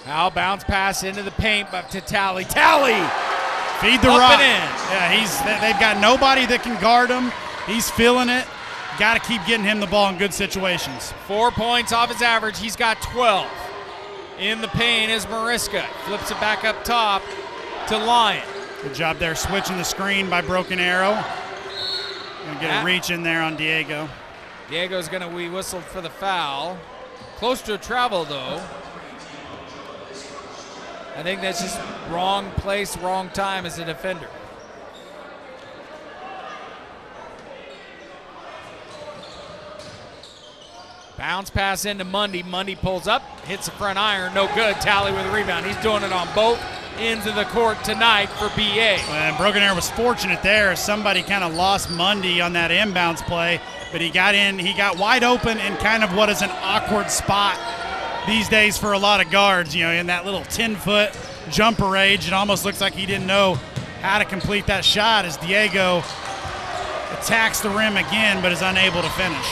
Now bounce pass into the paint, but to Talley. Talley! Feed the Up rock. and in. Yeah, they've got nobody that can guard him. He's feeling it. Got to keep getting him the ball in good situations. 4 points off his average. He's got 12. In the paint is Mariska. Flips it back up top to Lyon. Good job there switching the screen by Broken Arrow. Gonna get a reach in there on Diego. Diego's gonna be whistled for the foul. Close to a travel though. I think that's just wrong place, wrong time as a defender. Bounce pass into Mundy. Mundy pulls up, hits the front iron, no good. Talley with a rebound. He's doing it on both ends of the court tonight for BA. And Broken Arrow was fortunate there as somebody kind of lost Mundy on that inbounds play, but he got in, he got wide open in kind of what is an awkward spot these days for a lot of guards, you know, in that little 10-foot jumper range. It almost looks like he didn't know how to complete that shot as Diego attacks the rim again but is unable to finish.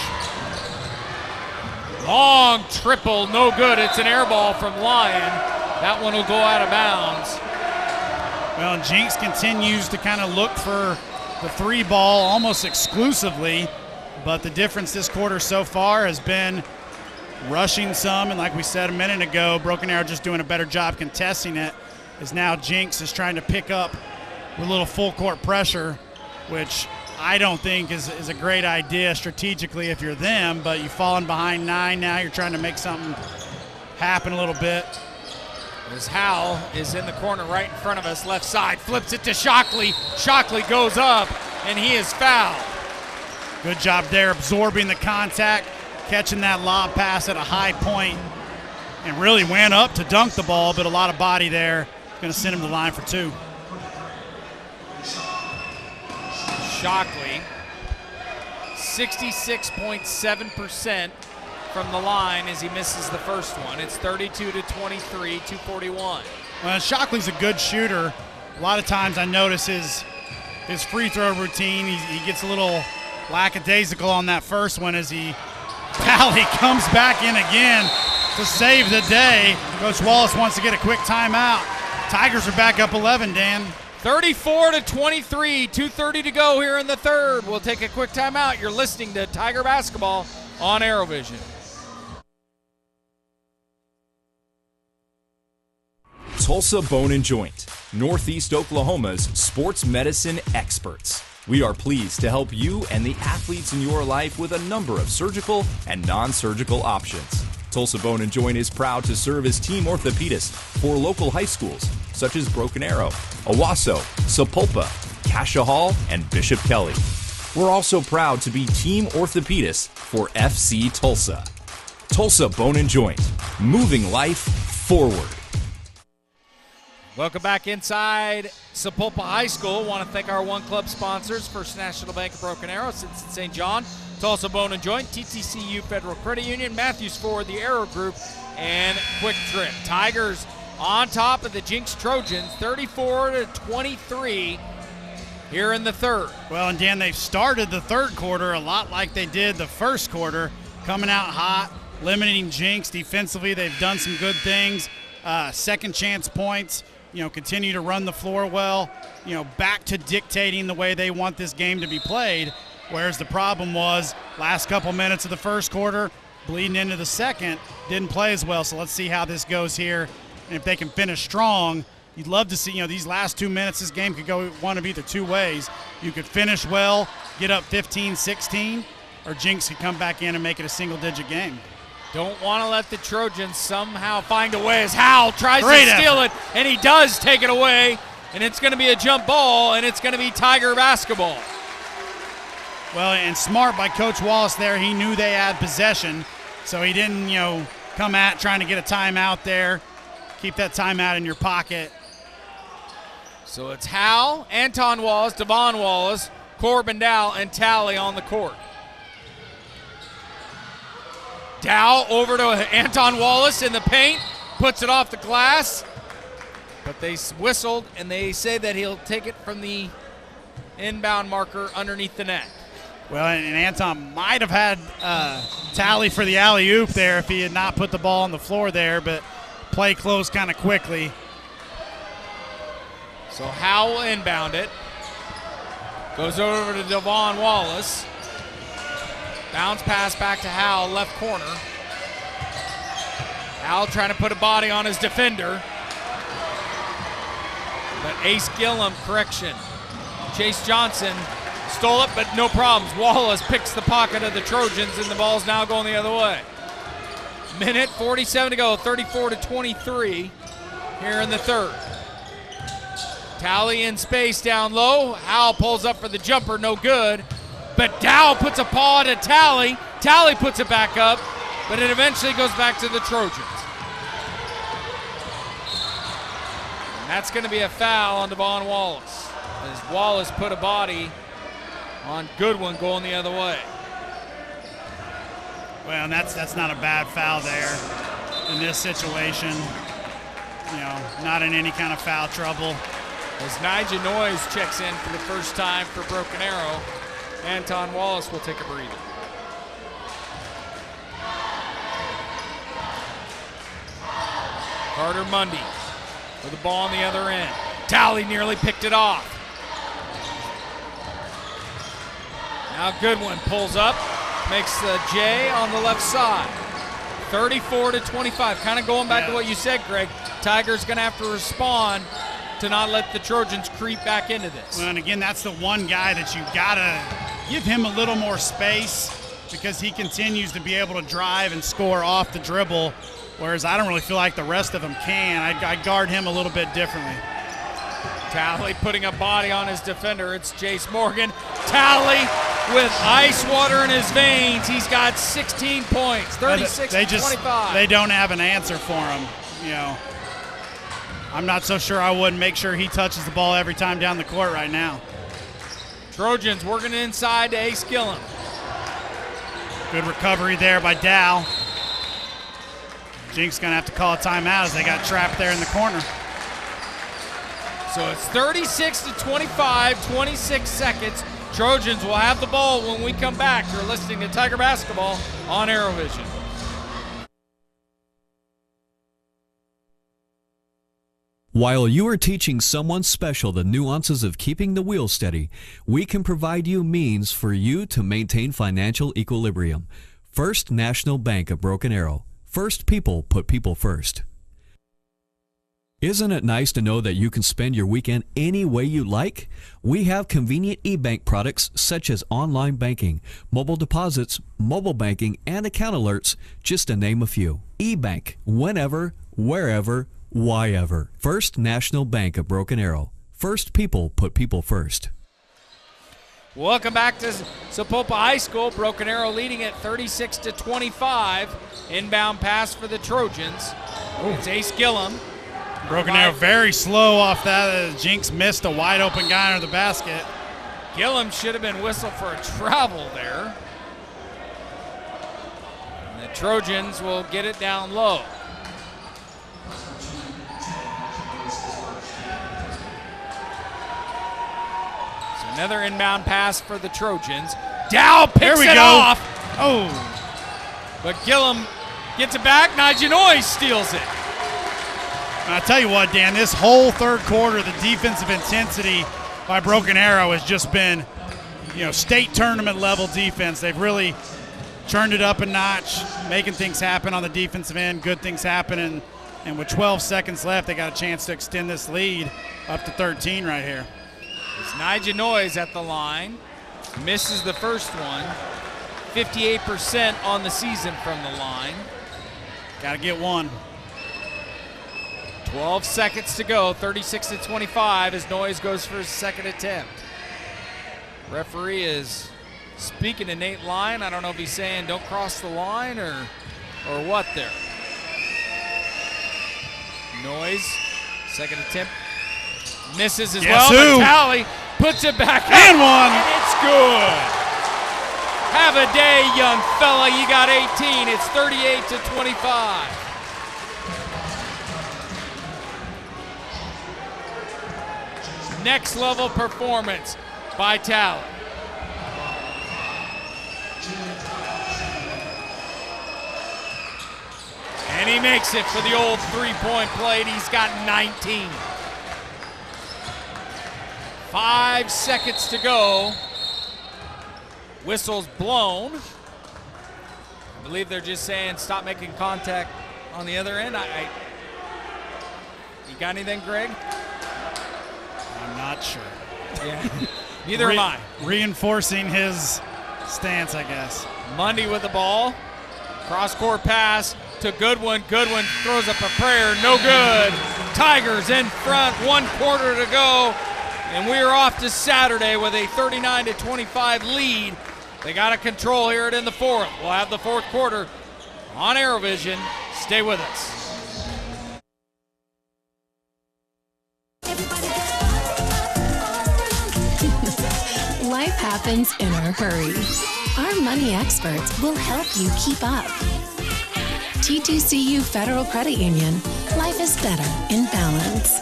Long triple, no good. It's an air ball from Lyon. That one will go out of bounds. Well, and Jenks continues to kind of look for the three ball almost exclusively, but the difference this quarter so far has been rushing some, and like we said a minute ago, Broken Arrow just doing a better job contesting it, as now Jenks is trying to pick up with a little full court pressure, which I don't think is a great idea strategically if you're them, but you've fallen behind 9 now. You're trying to make something happen a little bit. As Howell is in the corner right in front of us, left side, flips it to Shockley. Shockley goes up, and he is fouled. Good job there absorbing the contact, catching that lob pass at a high point, and really went up to dunk the ball, but a lot of body there. Going to send him to the line for 2. Shockley, 66.7% from the line as he misses the first one. It's 32 to 23, 241. Well, Shockley's a good shooter. A lot of times I notice his free throw routine, he gets a little lackadaisical on that first one as Tally comes back in again to save the day. Coach Wallace wants to get a quick timeout. Tigers are back up 11, Dan. 34 to 23, 2:30 to go here in the third. We'll take a quick timeout. You're listening to Tiger Basketball on ArrowVision. Tulsa Bone and Joint, Northeast Oklahoma's sports medicine experts. We are pleased to help you and the athletes in your life with a number of surgical and non-surgical options. Tulsa Bone and Joint is proud to serve as team orthopedist for local high schools such as Broken Arrow, OSSAA, Sapulpa, Cascia Hall, and Bishop Kelly. We're also proud to be team orthopedist for FC Tulsa. Tulsa Bone and Joint, moving life forward. Welcome back inside Sapulpa High School. Want to thank our One Club sponsors, First National Bank of Broken Arrow, St. John, Tulsa Bone and Joint, TTCU Federal Credit Union, Matthews Ford, the Arrow Group, and Quick Trip. Tigers on top of the Jenks Trojans, 34 to 23 here in the third. Well, and Dan, they've started the third quarter a lot like they did the first quarter, coming out hot, limiting Jenks defensively. They've done some good things, second chance points. Continue to run the floor well, back to dictating the way they want this game to be played, whereas the problem was last couple minutes of the first quarter, bleeding into the second, didn't play as well. So let's see how this goes here. And if they can finish strong, you'd love to see, these last 2 minutes, this game could go one of either two ways. You could finish well, get up 15-16, or Jenks could come back in and make it a single-digit game. Don't want to let the Trojans somehow find a way as Howell tries to steal it, and he does take it away, and it's going to be a jump ball, and it's going to be Tiger basketball. Well, and smart by Coach Wallace there. He knew they had possession, so he didn't, come at trying to get a timeout there. Keep that timeout in your pocket. So it's Howell, Anton Wallace, Devon Wallace, Corbin Dow, and Tally on the court. Dow over to Anton Wallace in the paint, puts it off the glass, but they whistled, and they say that he'll take it from the inbound marker underneath the net. Well, and Anton might have had Tally for the alley-oop there if he had not put the ball on the floor there, but play closed kind of quickly. So Howell will inbound it. Goes over to Devon Wallace. Bounce pass back to Howell, left corner. Howell trying to put a body on his defender. But Ace Gillum, correction. Chase Johnson stole it, but no problems. Wallace picks the pocket of the Trojans, and the ball's now going the other way. Minute 47 to go, 34 to 23 here in the third. Tally in space down low. Howell pulls up for the jumper, no good. But Dow puts a paw to Tally. Tally puts it back up, but it eventually goes back to the Trojans. And that's going to be a foul on Devon Wallace, as Wallace put a body on Goodwin going the other way. Well, and that's not a bad foul there in this situation. Not in any kind of foul trouble. As Nigel Noyes checks in for the first time for Broken Arrow, Anton Wallace will take a breather. Carter Mundy with the ball on the other end. Tally nearly picked it off. Now Goodwin pulls up, makes the J on the left side. 34 to 25. Kind of going back to what you said, Greg. Tigers going to have to respond to not let the Trojans creep back into this. Well, and again, that's the one guy that you got to give him a little more space because he continues to be able to drive and score off the dribble, whereas I don't really feel like the rest of them can. I guard him a little bit differently. Tally putting a body on his defender. It's Jace Morgan. Tally with ice water in his veins. He's got 16 points, 36-25. They don't have an answer for him. You know, I'm not so sure I would make sure he touches the ball every time down the court right now. Trojans working inside to Ace Gillum. Good recovery there by Dow. Jenks going to have to call a timeout as they got trapped there in the corner. So it's 36-25, 26 seconds. Trojans will have the ball when we come back. You're listening to Tiger Basketball on ArrowVision. While you are teaching someone special the nuances of keeping the wheel steady, we can provide you means for you to maintain financial equilibrium. First National Bank of Broken Arrow. First people put people first. Isn't it nice to know that you can spend your weekend any way you like? We have convenient e-bank products such as online banking, mobile deposits, mobile banking, and account alerts, just to name a few. E-bank, whenever, wherever, why-ever. First National Bank of Broken Arrow. First people put people first. Welcome back to Sapulpa High School. Broken Arrow leading at 36-25. Inbound pass for the Trojans. It's Ace Gillum. Broken Arrow very slow off that. Jenks missed a wide open guy under the basket. Gillum should have been whistled for a travel there. And the Trojans will get it down low. So another inbound pass for the Trojans. Dow picks it off. Oh. But Gillum gets it back. Nijanoy steals it. And I tell you what, Dan, this whole third quarter, the defensive intensity by Broken Arrow has just been, state tournament level defense. They've really churned it up a notch, making things happen on the defensive end, good things happen. And with 12 seconds left, they got a chance to extend this lead up to 13 right here. It's Nijanoy at the line. Misses the first one. 58% on the season from the line. Got to get one. 12 seconds to go, 36-25 as Noyes goes for his second attempt. Referee is speaking to Nate Lyon. I don't know if he's saying don't cross the line or what there. Noyes, second attempt, misses as well. But Talley puts it back and one. And it's good. Have a day, young fella. You got 18. It's 38-25. Next level performance by Talley. And he makes it for the old three-point play. He's got 19. 5 seconds to go. Whistle's blown. I believe they're just saying stop making contact on the other end. You got anything, Greg? I'm not sure. Yeah, neither am I. Reinforcing his stance, I guess. Mundy with the ball. Cross-court pass to Goodwin. Goodwin throws up a prayer. No good. Tigers in front. 1 quarter to go. And we are off to Saturday with a 39-25 lead. They got to control here in the fourth. We'll have the fourth quarter on ArrowVision. Stay with us. Life happens in a hurry. Our money experts will help you keep up. T2CU Federal Credit Union. Life is better in balance.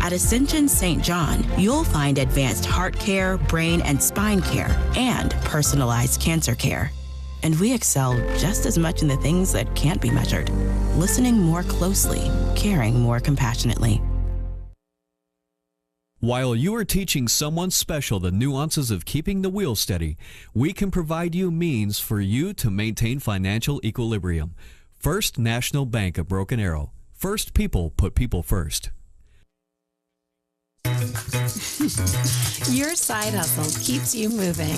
At Ascension St. John, you'll find advanced heart care, brain and spine care, and personalized cancer care. And we excel just as much in the things that can't be measured. Listening more closely, caring more compassionately. While you are teaching someone special the nuances of keeping the wheel steady, we can provide you means for you to maintain financial equilibrium. First National Bank of Broken Arrow. First people put people first. Your side hustle keeps you moving.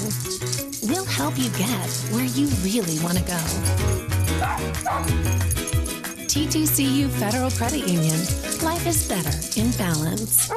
We'll help you get where you really want to go. T2CU Federal Credit Union. Life is better in balance.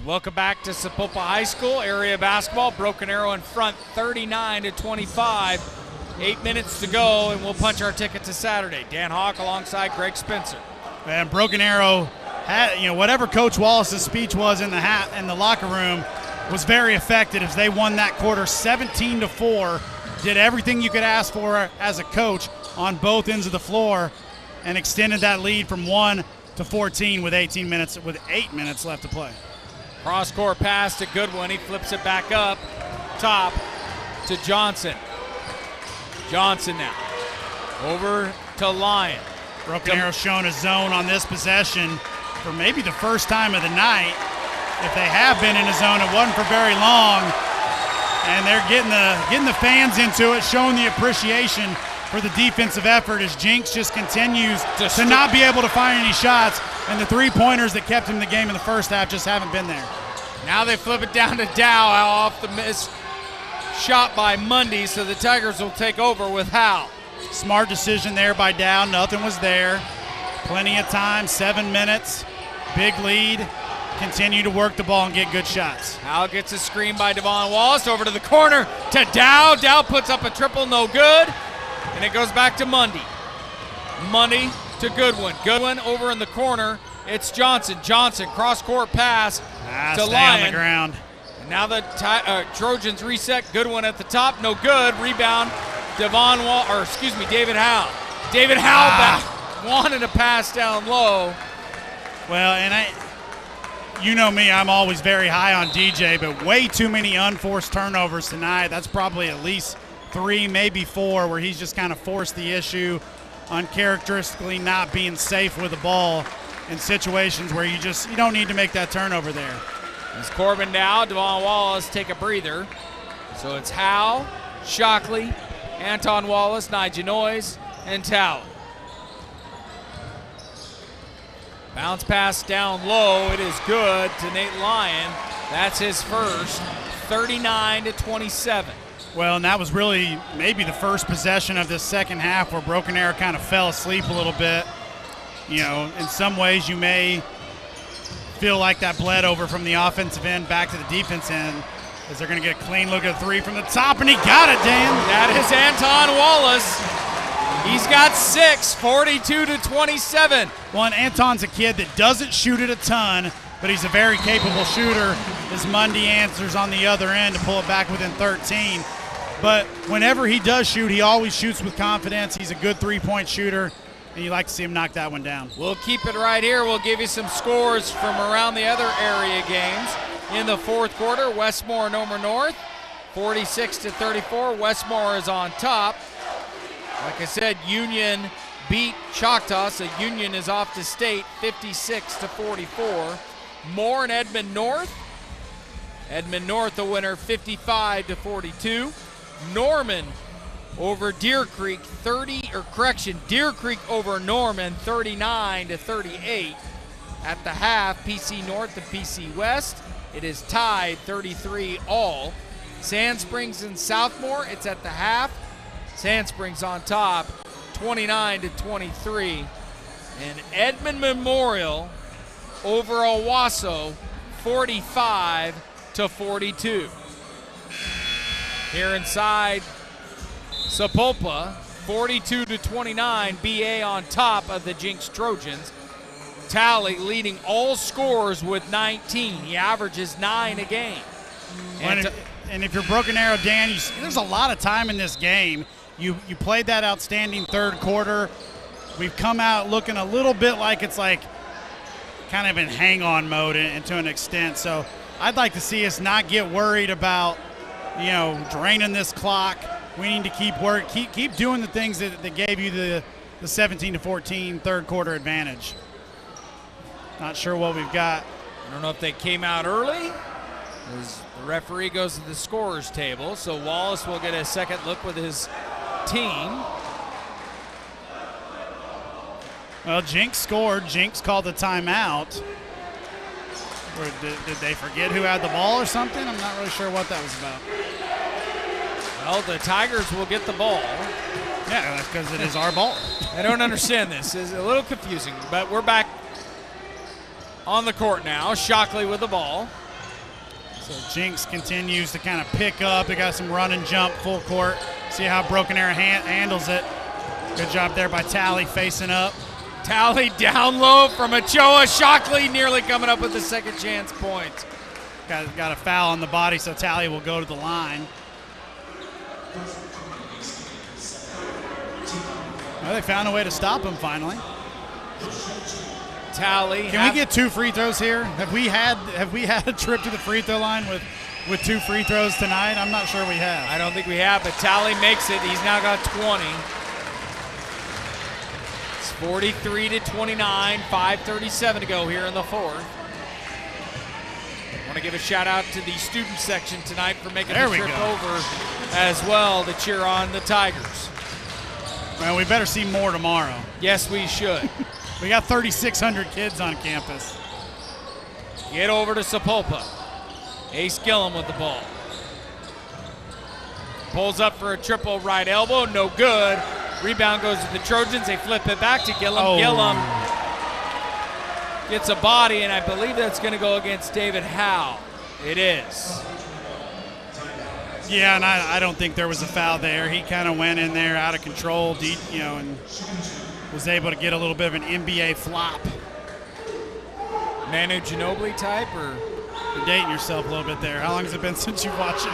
Welcome back to Sapulpa High School. Area basketball, Broken Arrow in front 39-25. 8 minutes to go, and we'll punch our ticket to Saturday. Dan Hawk alongside Greg Spencer. And Broken Arrow had, whatever Coach Wallace's speech was in the locker room was very effective as they won that quarter 17-4. Did everything you could ask for as a coach on both ends of the floor and extended that lead from 1-14 with 8 minutes left to play. Cross-court pass to Goodwin. He flips it back up top to Johnson. Johnson now over to Lyon. Broken Arrow showing a zone on this possession for maybe the first time of the night. If they have been in a zone, it wasn't for very long. And they're getting the fans into it, showing the appreciation for the defensive effort as Jenks just continues to not be able to find any shots. And the three-pointers that kept him in the game in the first half just haven't been there. Now they flip it down to Dow off the miss shot by Mundy, so the Tigers will take over with Howell. Smart decision there by Dow. Nothing was there. Plenty of time, 7 minutes. Big lead. Continue to work the ball and get good shots. Howell gets a screen by Devon Wallace over to the corner to Dow. Dow puts up a triple, no good. And it goes back to Mundy. Mundy to Goodwin. Goodwin over in the corner. It's Johnson. Johnson, cross-court pass to Lyon. On the ground. And now the Trojans reset. Goodwin at the top, no good. Rebound, David Howell. David Howell back. Wanted a pass down low. Well, and you know me, I'm always very high on DJ, but way too many unforced turnovers tonight. That's probably at least 3, maybe 4, where he's just kind of forced the issue, uncharacteristically not being safe with the ball in situations where you don't need to make that turnover there. As Corbin now, Devon Wallace take a breather. So it's Howell, Shockley, Anton Wallace, Nigel Noyes, and Talley. Bounce pass down low. It is good to Nate Lyon. That's his first, 39-27. Well, and that was really maybe the first possession of this second half where Broken Arrow kind of fell asleep a little bit. In some ways you may feel like that bled over from the offensive end back to the defense end as they're going to get a clean look at 3 from the top, and he got it, Dan. That is Anton Wallace. He's got 6, 42-27. Well, and Anton's a kid that doesn't shoot it a ton, but he's a very capable shooter as Mundy answers on the other end to pull it back within 13. But whenever he does shoot, he always shoots with confidence. He's a good three-point shooter, and you like to see him knock that one down. We'll keep it right here. We'll give you some scores from around the other area games. In the fourth quarter, Westmore and Omer North, 46-34. Westmore is on top. Like I said, Union beat Choctaw, so Union is off to state 56-44. Moore and Edmond North. Edmond North the winner 55-42. Norman over Deer Creek Deer Creek over Norman 39-38. At the half, PC North and PC West. It is tied 33 all. Sand Springs and Southmore, it's at the half. Sand Springs on top, 29-23. And Edmond Memorial over Owasso, 45-42. Here inside Sapulpa, 42-29, BA on top of the Jenks Trojans. Talley leading all scorers with 19. He averages 9 a game. And if you're Broken Arrow, Dan, there's a lot of time in this game. You played that outstanding third quarter. We've come out looking a little bit like it's like kind of in hang-on mode and to an extent. So I'd like to see us not get worried about, draining this clock. We need to keep doing the things that gave you the 17-14 third quarter advantage. Not sure what we've got. I don't know if they came out early. As the referee goes to the scorer's table, so Wallace will get a second look with his team. Well, Jenks scored. Jenks called the timeout. Or did they forget who had the ball or something? I'm not really sure what that was about. Well, the Tigers will get the ball. Yeah, that's because it is our ball. I don't understand this. It's a little confusing, but we're back on the court now. Shockley with the ball. So Jenks continues to kind of pick up. They got some run and jump full court. See how Broken Arrow handles it. Good job there by Tally facing up. Tally down low from Ochoa. Shockley nearly coming up with the second chance point. Got a foul on the body, so Tally will go to the line. Well, they found a way to stop him finally. Tally. Can we get 2 free throws here? Have we had a trip to the free throw line with 2 free throws tonight? I'm not sure we have. I don't think we have, but Tally makes it. He's now got 20. It's 43-29, 5:37 to go here in the fourth. I want to give a shout out to the student section tonight for making the trip over as well to cheer on the Tigers. Well, we better see more tomorrow. Yes, we should. We got 3,600 kids on campus. Get over to Sapulpa. Ace Gillum with the ball. Pulls up for a triple right elbow, no good. Rebound goes to the Trojans. They flip it back to Gillum. Oh. Gillum gets a body, and I believe that's going to go against David Howe. It is. Yeah, and I don't think there was a foul there. He kind of went in there out of control, and was able to get a little bit of an NBA flop. Manu Ginobili type, or? You're dating yourself a little bit there. How long has it been since you've watched it?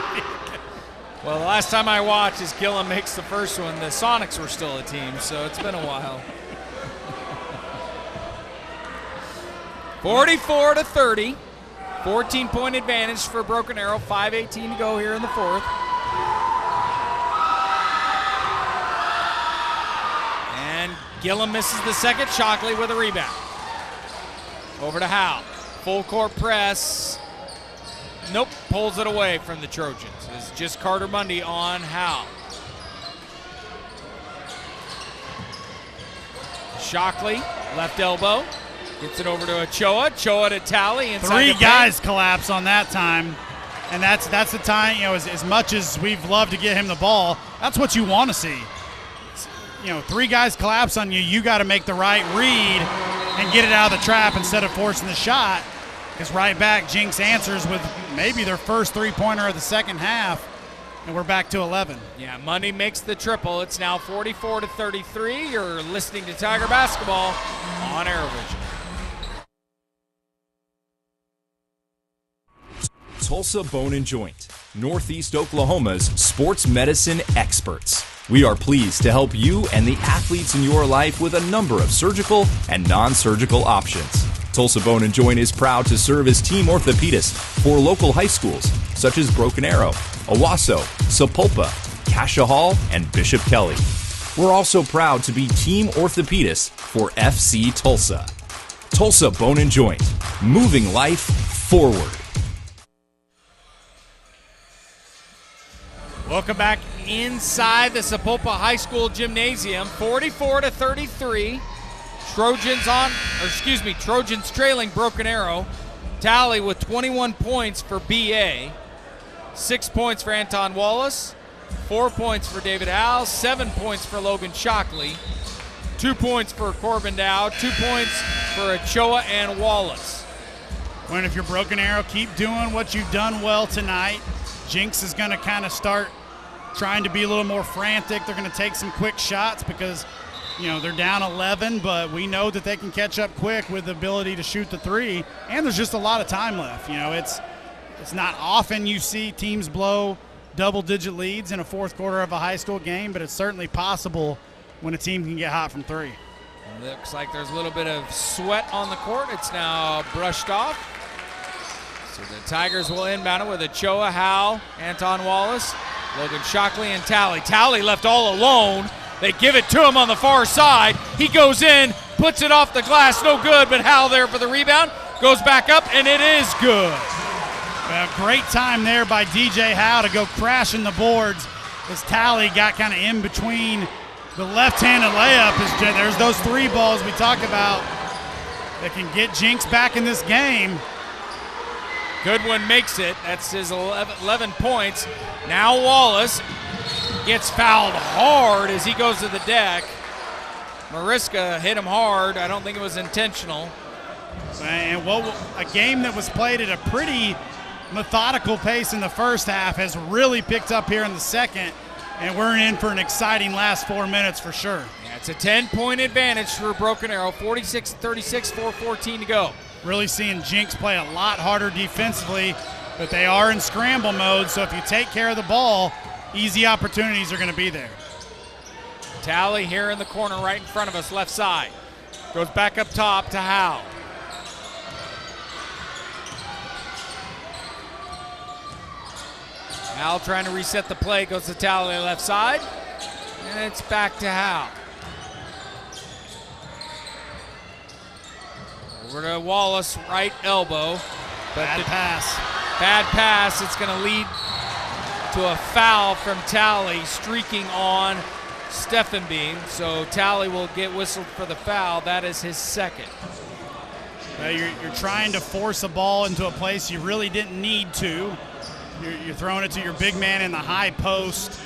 Well, the last time I watched is Gillum makes the first one. The Sonics were still a team, so it's been a while. 44-30. 14-point advantage for Broken Arrow. 5:18 to go here in the fourth. And Gillum misses the second. Shockley with a rebound. Over to Howe. Full court press. Nope, pulls it away from the Trojans. It's just Carter Mundy on Howe. Shockley, left elbow. Gets it over to Ochoa. Ochoa to Tally. Inside 3 guys collapse on that time. And that's the time, as much as we've loved to get him the ball, that's what you want to see. 3 guys collapse on you, you got to make the right read and get it out of the trap instead of forcing the shot. Because right back, Jenks answers with maybe their first 3-pointer of the second half, and we're back to 11. Yeah, Mundy makes the triple. It's now 44-33. You're listening to Tiger Basketball on ArrowVision. Tulsa Bone and Joint, Northeast Oklahoma's sports medicine experts. We are pleased to help you and the athletes in your life with a number of surgical and non-surgical options. Tulsa Bone and Joint is proud to serve as team orthopedist for local high schools such as Broken Arrow, OSSAA, Sapulpa, Cascia Hall, and Bishop Kelly. We're also proud to be team orthopedist for FC Tulsa. Tulsa Bone and Joint, moving life forward. Welcome back inside the Sapulpa High School gymnasium. 44-33. Trojans trailing Broken Arrow. Tally with 21 points for BA. 6 points for Anton Wallace. 4 points for David Howe. 7 points for Logan Shockley. 2 points for Corbin Dow. 2 points for Ochoa and Wallace. Well, if you're Broken Arrow, keep doing what you've done well tonight. Jenks is going to kind of start trying to be a little more frantic. They're going to take some quick shots because, they're down 11, but we know that they can catch up quick with the ability to shoot the 3, and there's just a lot of time left. It's not often you see teams blow double-digit leads in a fourth quarter of a high school game, but it's certainly possible when a team can get hot from 3. Looks like there's a little bit of sweat on the court. It's now brushed off. So the Tigers will inbound it with Ochoa, Howe, Anton Wallace, Logan Shockley, and Tally. Tally left all alone. They give it to him on the far side. He goes in, puts it off the glass, no good, but Howe there for the rebound. Goes back up, and it is good. Well, great time there by DJ Howe to go crashing the boards as Tally got kind of in between the left-handed layup. There's those 3 balls we talk about that can get Jenks back in this game. Goodwin makes it. That's his 11 points. Now Wallace gets fouled hard as he goes to the deck. Mariska hit him hard. I don't think it was intentional. And a game that was played at a pretty methodical pace in the first half has really picked up here in the second, and we're in for an exciting last 4 minutes for sure. Yeah, it's a 10-point advantage for Broken Arrow, 46-36, 4:14 to go. Really seeing Jenks play a lot harder defensively, but they are in scramble mode, so if you take care of the ball, easy opportunities are going to be there. Tally here in the corner right in front of us, left side. Goes back up top to Howe. Howe trying to reset the play, goes to Tally left side, and it's back to Howe. Over to Wallace, right elbow. Bad pass. Bad pass. It's going to lead to a foul from Tally, streaking on Steffenbeam. So Tally will get whistled for the foul. That is his second. You're trying to force a ball into a place you really didn't need to. You're throwing it to your big man in the high post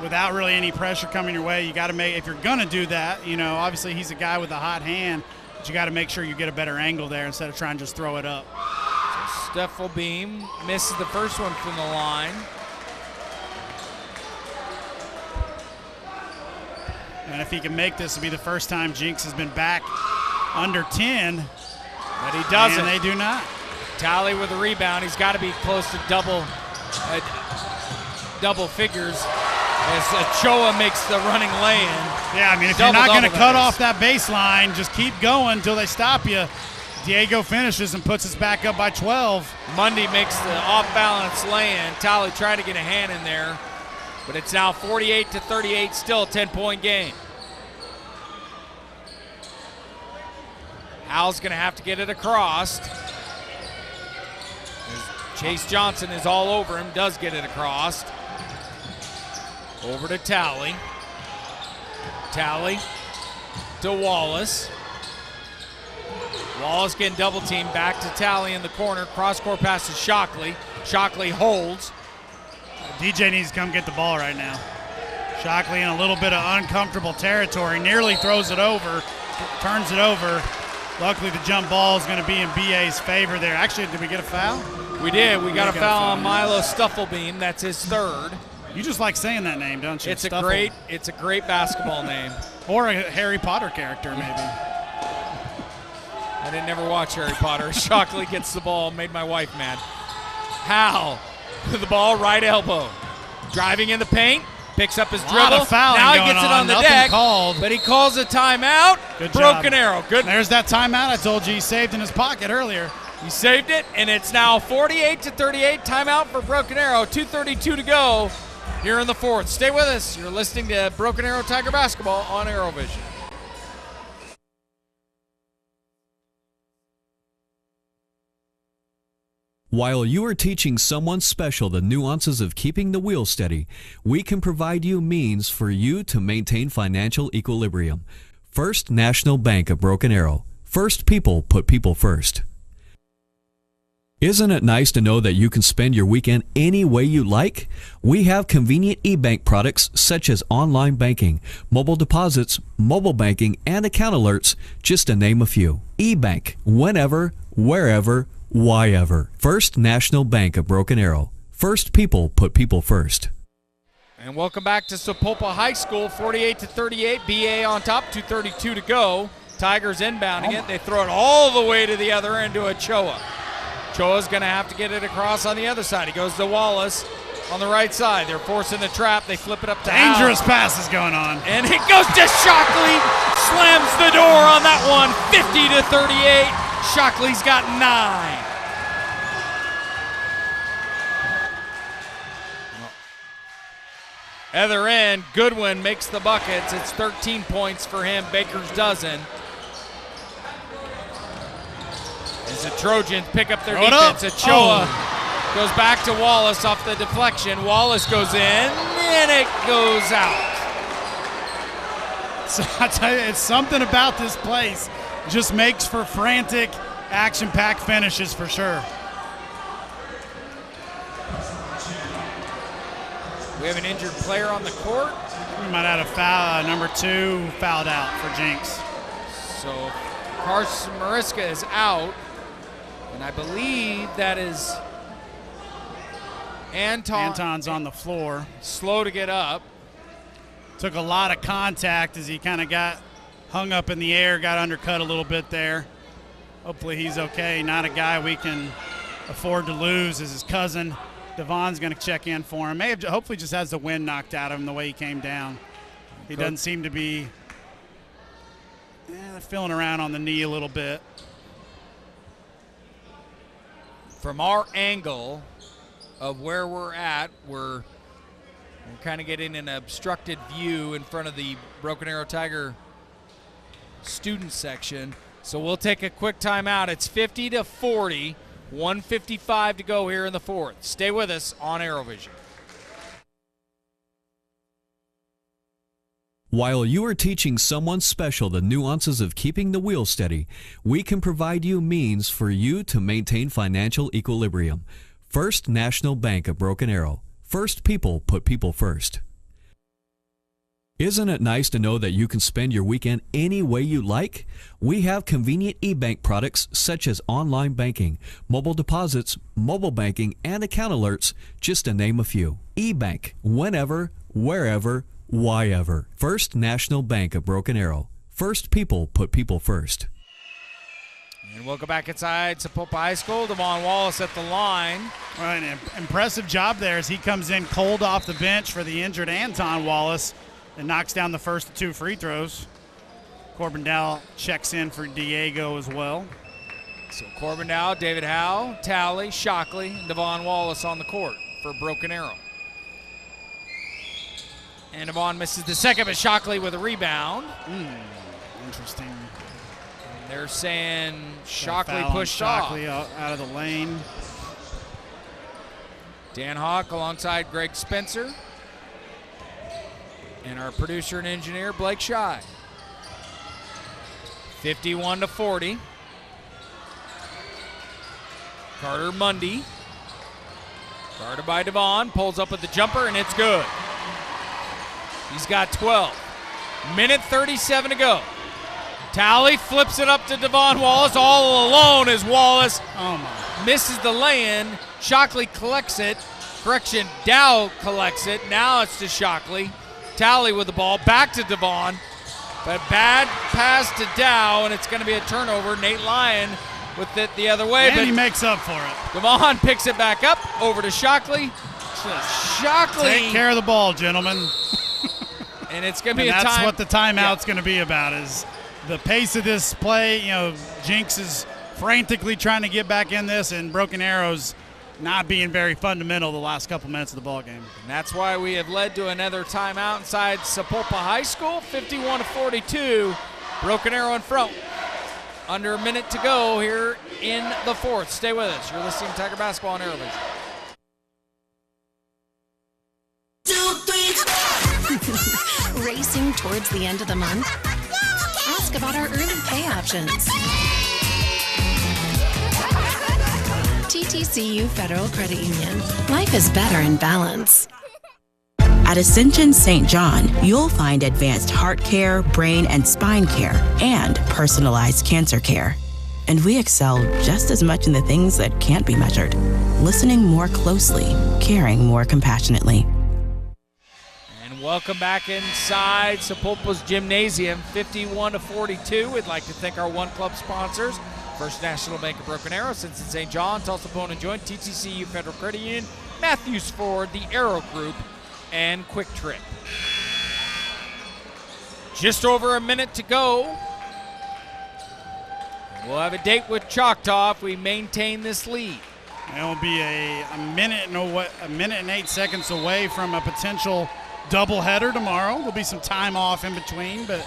without really any pressure coming your way. You got to make, if you're going to do that, obviously he's a guy with a hot hand, but you got to make sure you get a better angle there instead of trying to just throw it up. So Steffenbeam misses the first one from the line. And if he can make this, it'll be the first time Jenks has been back under 10. But he doesn't. And they do not. Tally with a rebound. He's got to be close to double figures as Ochoa makes the running lay-in. Yeah, I mean, if you're not going to cut off that baseline, just keep going until they stop you. Diego finishes and puts us back up by 12. Mundy makes the off-balance lay-in. Tally trying to get a hand in there, but it's now 48-38, still a 10-point game. Al's going to have to get it across. Chase Johnson is all over him, does get it across. Over to Tally. Tally to Wallace. Wallace getting double teamed, back to Tally in the corner. Cross-court pass to Shockley. Shockley holds. DJ needs to come get the ball right now. Shockley in a little bit of uncomfortable territory, nearly throws it over, turns it over. Luckily, the jump ball is going to be in BA's favor there. Actually, did we get a foul? We did. We got a foul on Milo Stuffelbeam. That's his third. You just like saying that name, don't you? It's a great basketball name. Or a Harry Potter character, maybe. I didn't ever watch Harry Potter. Shockley gets the ball, made my wife mad. Hal with the ball, right elbow. Driving in the paint, picks up his dribble. Now he gets it on the deck, but he calls a timeout. Good Broken job. Arrow. Good. There's that timeout I told you he saved in his pocket earlier. He saved it, and it's now 48-38. Timeout for Broken Arrow. 2:32 to go here in the fourth. Stay with us. You're listening to Broken Arrow Tiger Basketball on ArrowVision. While you are teaching someone special the nuances of keeping the wheel steady, we can provide you means for you to maintain financial equilibrium. First National Bank of Broken Arrow. First people put people first. Isn't it nice to know that you can spend your weekend any way you like? We have convenient e-bank products such as online banking, mobile deposits, mobile banking, and account alerts, just to name a few. E-bank, whenever, wherever, why ever. First National Bank of Broken Arrow. First people put people first. And welcome back to Sapulpa High School, 48-38. BA on top, 2:32 to go. Tigers inbounding it. They throw it all the way to the other end to Ochoa. Ochoa's going to have to get it across on the other side. He goes to Wallace on the right side. They're forcing the trap. They flip it up to Dangerous Al. passes going on. And it goes to Shockley. Slams the door on that one, 50-38. Shockley's got 9. Other end, Goodwin makes the buckets. It's 13 points for him. Baker's dozen. As the Trojans pick up their defense, Ochoa goes back to Wallace off the deflection. Wallace goes in, and it goes out. So I tell you, it's something about this place. Just makes for frantic, action-packed finishes for sure. We have an injured player on the court. We might have a foul, number 2 fouled out for Jenks. So Carson Mariska is out, and I believe that is Anton's on the floor. Slow to get up. Took a lot of contact as he kind of got hung up in the air, got undercut a little bit there. Hopefully he's okay. Not a guy we can afford to lose, as his cousin Devon's going to check in for him. Hopefully just has the wind knocked out of him the way he came down. He doesn't seem to be feeling around on the knee a little bit. From our angle of where we're at, we're kind of getting an obstructed view in front of the Broken Arrow Tiger student section. So we'll take a quick timeout. It's 50-40, 1:55 to go here in the fourth. Stay with us on ArrowVision. While you are teaching someone special the nuances of keeping the wheel steady, we can provide you means for you to maintain financial equilibrium. First National Bank of Broken Arrow. First people put people first. Isn't it nice to know that you can spend your weekend any way you like? We have convenient e-bank products such as online banking, mobile deposits, mobile banking, and account alerts, just to name a few. E-bank, whenever, wherever, why-ever. First National Bank of Broken Arrow. First people put people first. And we'll go back inside Sapulpa High School. Devon Wallace at the line. All right, an impressive job there as he comes in cold off the bench for the injured Anton Wallace and knocks down the first of 2 free throws. Corbin Dow checks in for Diego as well. So Corbin Dow, David Howe, Talley, Shockley, and Devon Wallace on the court for Broken Arrow. And Devon misses the second, but Shockley with a rebound. Interesting. They're saying Shockley pushed Shockley off. out of the lane. Dan Hawk alongside Greg Spencer. And our producer and engineer, Blake Shy. 51-40. Carter Mundy. Guarded by Devon. Pulls up with the jumper, and it's good. He's got 12. Minute 37 to go. Talley flips it up to Devon Wallace. All alone as Wallace misses the lay-in. Shockley collects it. Correction, Dow collects it. Now it's to Shockley. Talley with the ball. Back to Devon. But bad pass to Dow, and it's going to be a turnover. Nate Lyon with it the other way. And but he makes up for it. Devon picks it back up. Over to Shockley. Shockley. Take care of the ball, gentlemen. And it's going to be and a that's time. what the timeout's going to be about, is the pace of this play. Jenks is frantically trying to get back in this, and Broken Arrow's not being very fundamental the last couple minutes of the ball game. And that's why we have led to another timeout inside Sapulpa High School, 51-42. Broken Arrow in front. Under a minute to go here in the fourth. Stay with us. You're listening to Tiger Basketball on ArrowVision. 2, 3, Racing towards the end of the month? Ask about our early pay options. TTCU Federal Credit Union. Life is better in balance. At Ascension St. John, you'll find advanced heart care, brain and spine care, and personalized cancer care. And we excel just as much in the things that can't be measured. Listening more closely, caring more compassionately. And welcome back inside Sapulpa's Gymnasium, 51-42. We'd like to thank our One Club sponsors. First National Bank of Broken Arrow, Cincinnati St. John, Tulsa Bone and Joint, TTCU Federal Credit Union, Matthews Ford, the Arrow Group, and Quick Trip. Just over a minute to go. We'll have a date with Choctaw if we maintain this lead. It will be a minute and 8 seconds away from a potential doubleheader tomorrow. There'll be some time off in between, but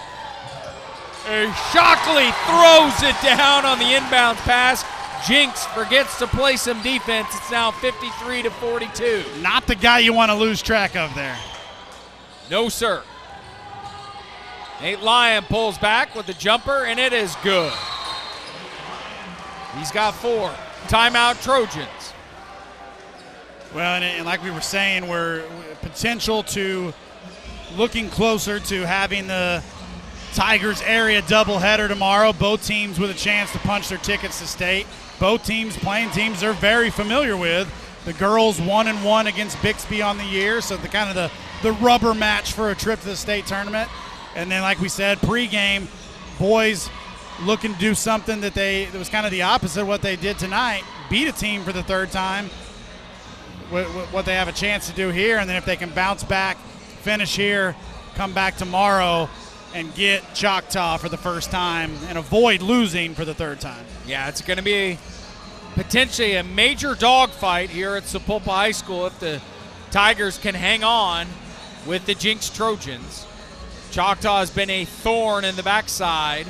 Shockley throws it down on the inbound pass. Jenks forgets to play some defense. It's now 53-42. Not the guy you want to lose track of there. No, sir. Nate Lyon pulls back with the jumper, and it is good. He's got 4. Timeout, Trojans. Well, and like we were saying, we're potential to looking closer to having the Tigers area doubleheader tomorrow. Both teams with a chance to punch their tickets to state. Both teams playing teams they're very familiar with. The girls 1-1 against Bixby on the year, so the rubber match for a trip to the state tournament. And then, like we said, pregame, boys looking to do something that was kind of the opposite of what they did tonight, beat a team for the third time, what they have a chance to do here. And then if they can bounce back, finish here, come back tomorrow, and get Choctaw for the first time and avoid losing for the third time. Yeah, it's going to be potentially a major dogfight here at Sapulpa High School if the Tigers can hang on with the Jenks Trojans. Choctaw has been a thorn in the backside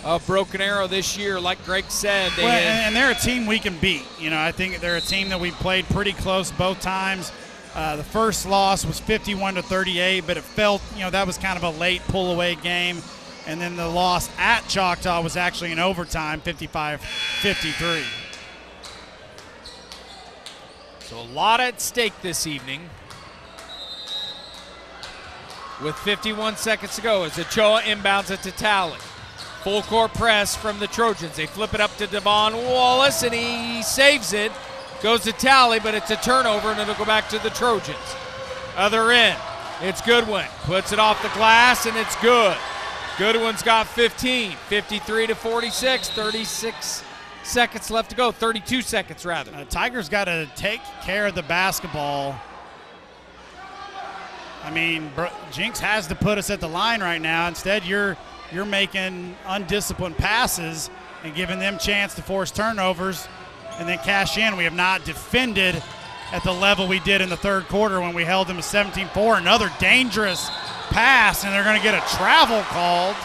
of Broken Arrow this year, like Greg said. And they're a team we can beat. I think they're a team that we played pretty close both times. The first loss was 51-38, but it felt, that was kind of a late pull-away game. And then the loss at Choctaw was actually in overtime, 55-53. So a lot at stake this evening. With 51 seconds to go as Ochoa inbounds it to Talley. Full court press from the Trojans. They flip it up to Devon Wallace, and he saves it. Goes to Talley, but it's a turnover, and it'll go back to the Trojans. Other end, it's Goodwin. Puts it off the glass, and it's good. Goodwin's got 15, 53-46, 36 seconds left to go, 32 seconds rather. Tigers got to take care of the basketball. I mean, Jenks has to put us at the line right now. Instead, you're making undisciplined passes and giving them chance to force turnovers and then cash in. We have not defended at the level we did in the third quarter when we held them to 17-4. Another dangerous pass, and they're going to get a travel called.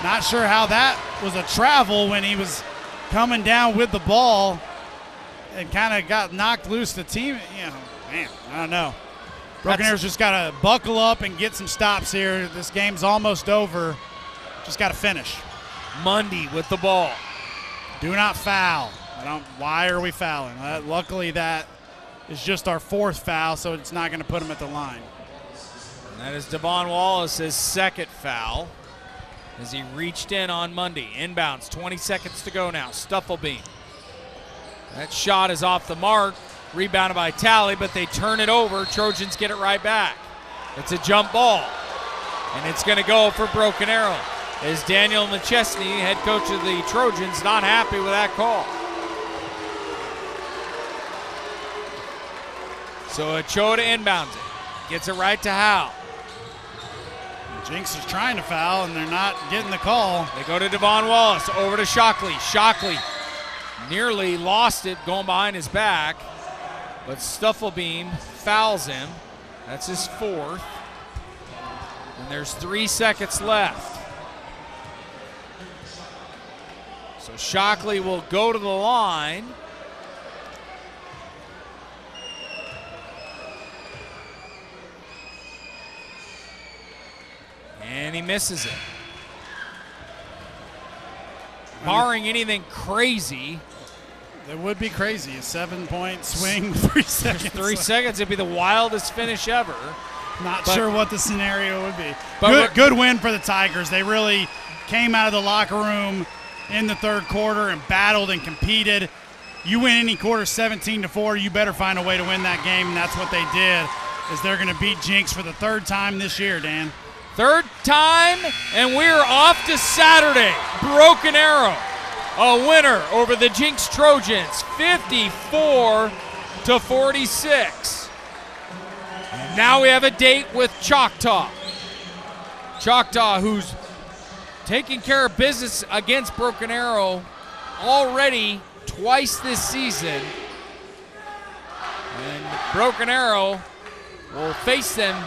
Not sure how that was a travel when he was coming down with the ball and kind of got knocked loose. The team, man, I don't know. Broken Arrow's just got to buckle up and get some stops here. This game's almost over. Just got to finish. Mundy with the ball. Do not foul. Why are we fouling? Luckily, that is just our fourth foul, so it's not going to put him at the line. And that is Devon Wallace's second foul as he reached in on Mundy. Inbounds, 20 seconds to go now. Stufflebeam. That shot is off the mark. Rebounded by Talley, but they turn it over. Trojans get it right back. It's a jump ball, and it's going to go for Broken Arrow. As Daniel McChesney, head coach of the Trojans, not happy with that call. So Ochoa inbounds it. Gets it right to Howe. Jenks is trying to foul, and they're not getting the call. They go to Devon Wallace, over to Shockley. Shockley nearly lost it going behind his back, but Stufflebeam fouls him. That's his fourth. And there's 3 seconds left. So Shockley will go to the line. And he misses it. Barring anything crazy. It would be crazy. A 7-point swing, 3 seconds. 3 seconds, it'd be the wildest finish ever. Not sure what the scenario would be. Good win for the Tigers. They really came out of the locker room in the third quarter and battled and competed. You win any quarter 17-4, you better find a way to win that game, and that's what they did, is they're going to beat Jenks for the third time this year, Dan. Third time, and we're off to Saturday. Broken Arrow, a winner over the Jenks Trojans, 54-46. And now we have a date with Choctaw. Choctaw, who's taking care of business against Broken Arrow already twice this season. And Broken Arrow will face them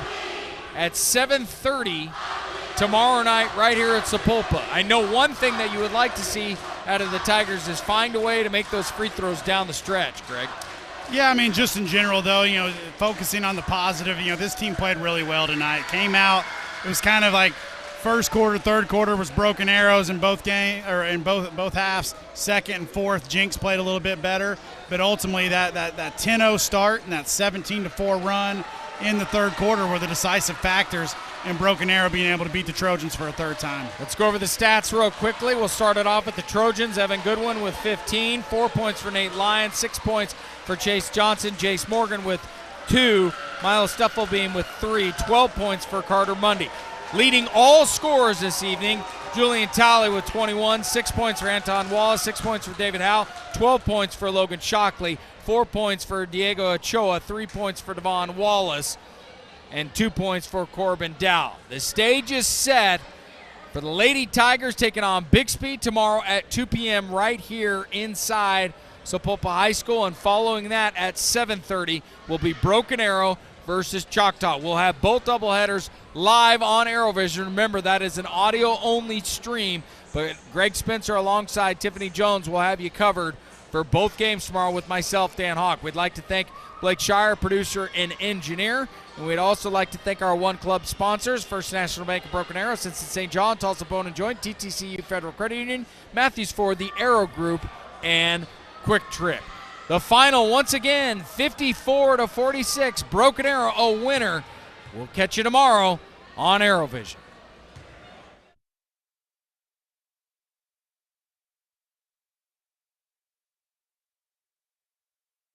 at 7:30 tomorrow night right here at Sapulpa. I know one thing that you would like to see out of the Tigers is find a way to make those free throws down the stretch, Greg. Yeah, I mean, just in general, though, focusing on the positive, this team played really well tonight. Came out, it was kind of like first quarter, third quarter was Broken Arrows in both both halves. Second and fourth, Jenks played a little bit better, but ultimately that 10-0 start and that 17-4 run in the third quarter were the decisive factors in Broken Arrow being able to beat the Trojans for a third time. Let's go over the stats real quickly. We'll start it off with the Trojans. Evan Goodwin with 15, 4 points for Nate Lyon, 6 points for Chase Johnson, Jace Morgan with 2, Miles Stuffelbeam with 3, 12 points for Carter Mundy. Leading all scorers this evening, Julian Talley with 21, 6 points for Anton Wallace, 6 points for David Howe, 12 points for Logan Shockley, 4 points for Diego Ochoa, 3 points for Devon Wallace, and 2 points for Corbin Dow. The stage is set for the Lady Tigers taking on Bixby tomorrow at 2 p.m. right here inside Sapulpa High School, and following that at 7:30 will be Broken Arrow versus Choctaw. We'll have both doubleheaders live on ArrowVision. Remember, that is an audio-only stream, but Greg Spencer alongside Tiffany Jones will have you covered for both games tomorrow with myself, Dan Hawk. We'd like to thank Blake Shire, producer and engineer, and we'd also like to thank our One Club sponsors, First National Bank of Broken Arrow, Cincinnati St. John, Tulsa Bone & Joint, TTCU Federal Credit Union, Matthews Ford, the Arrow Group, and Quick Trip. The final, once again, 54-46, Broken Arrow a winner. We'll catch you tomorrow on ArrowVision.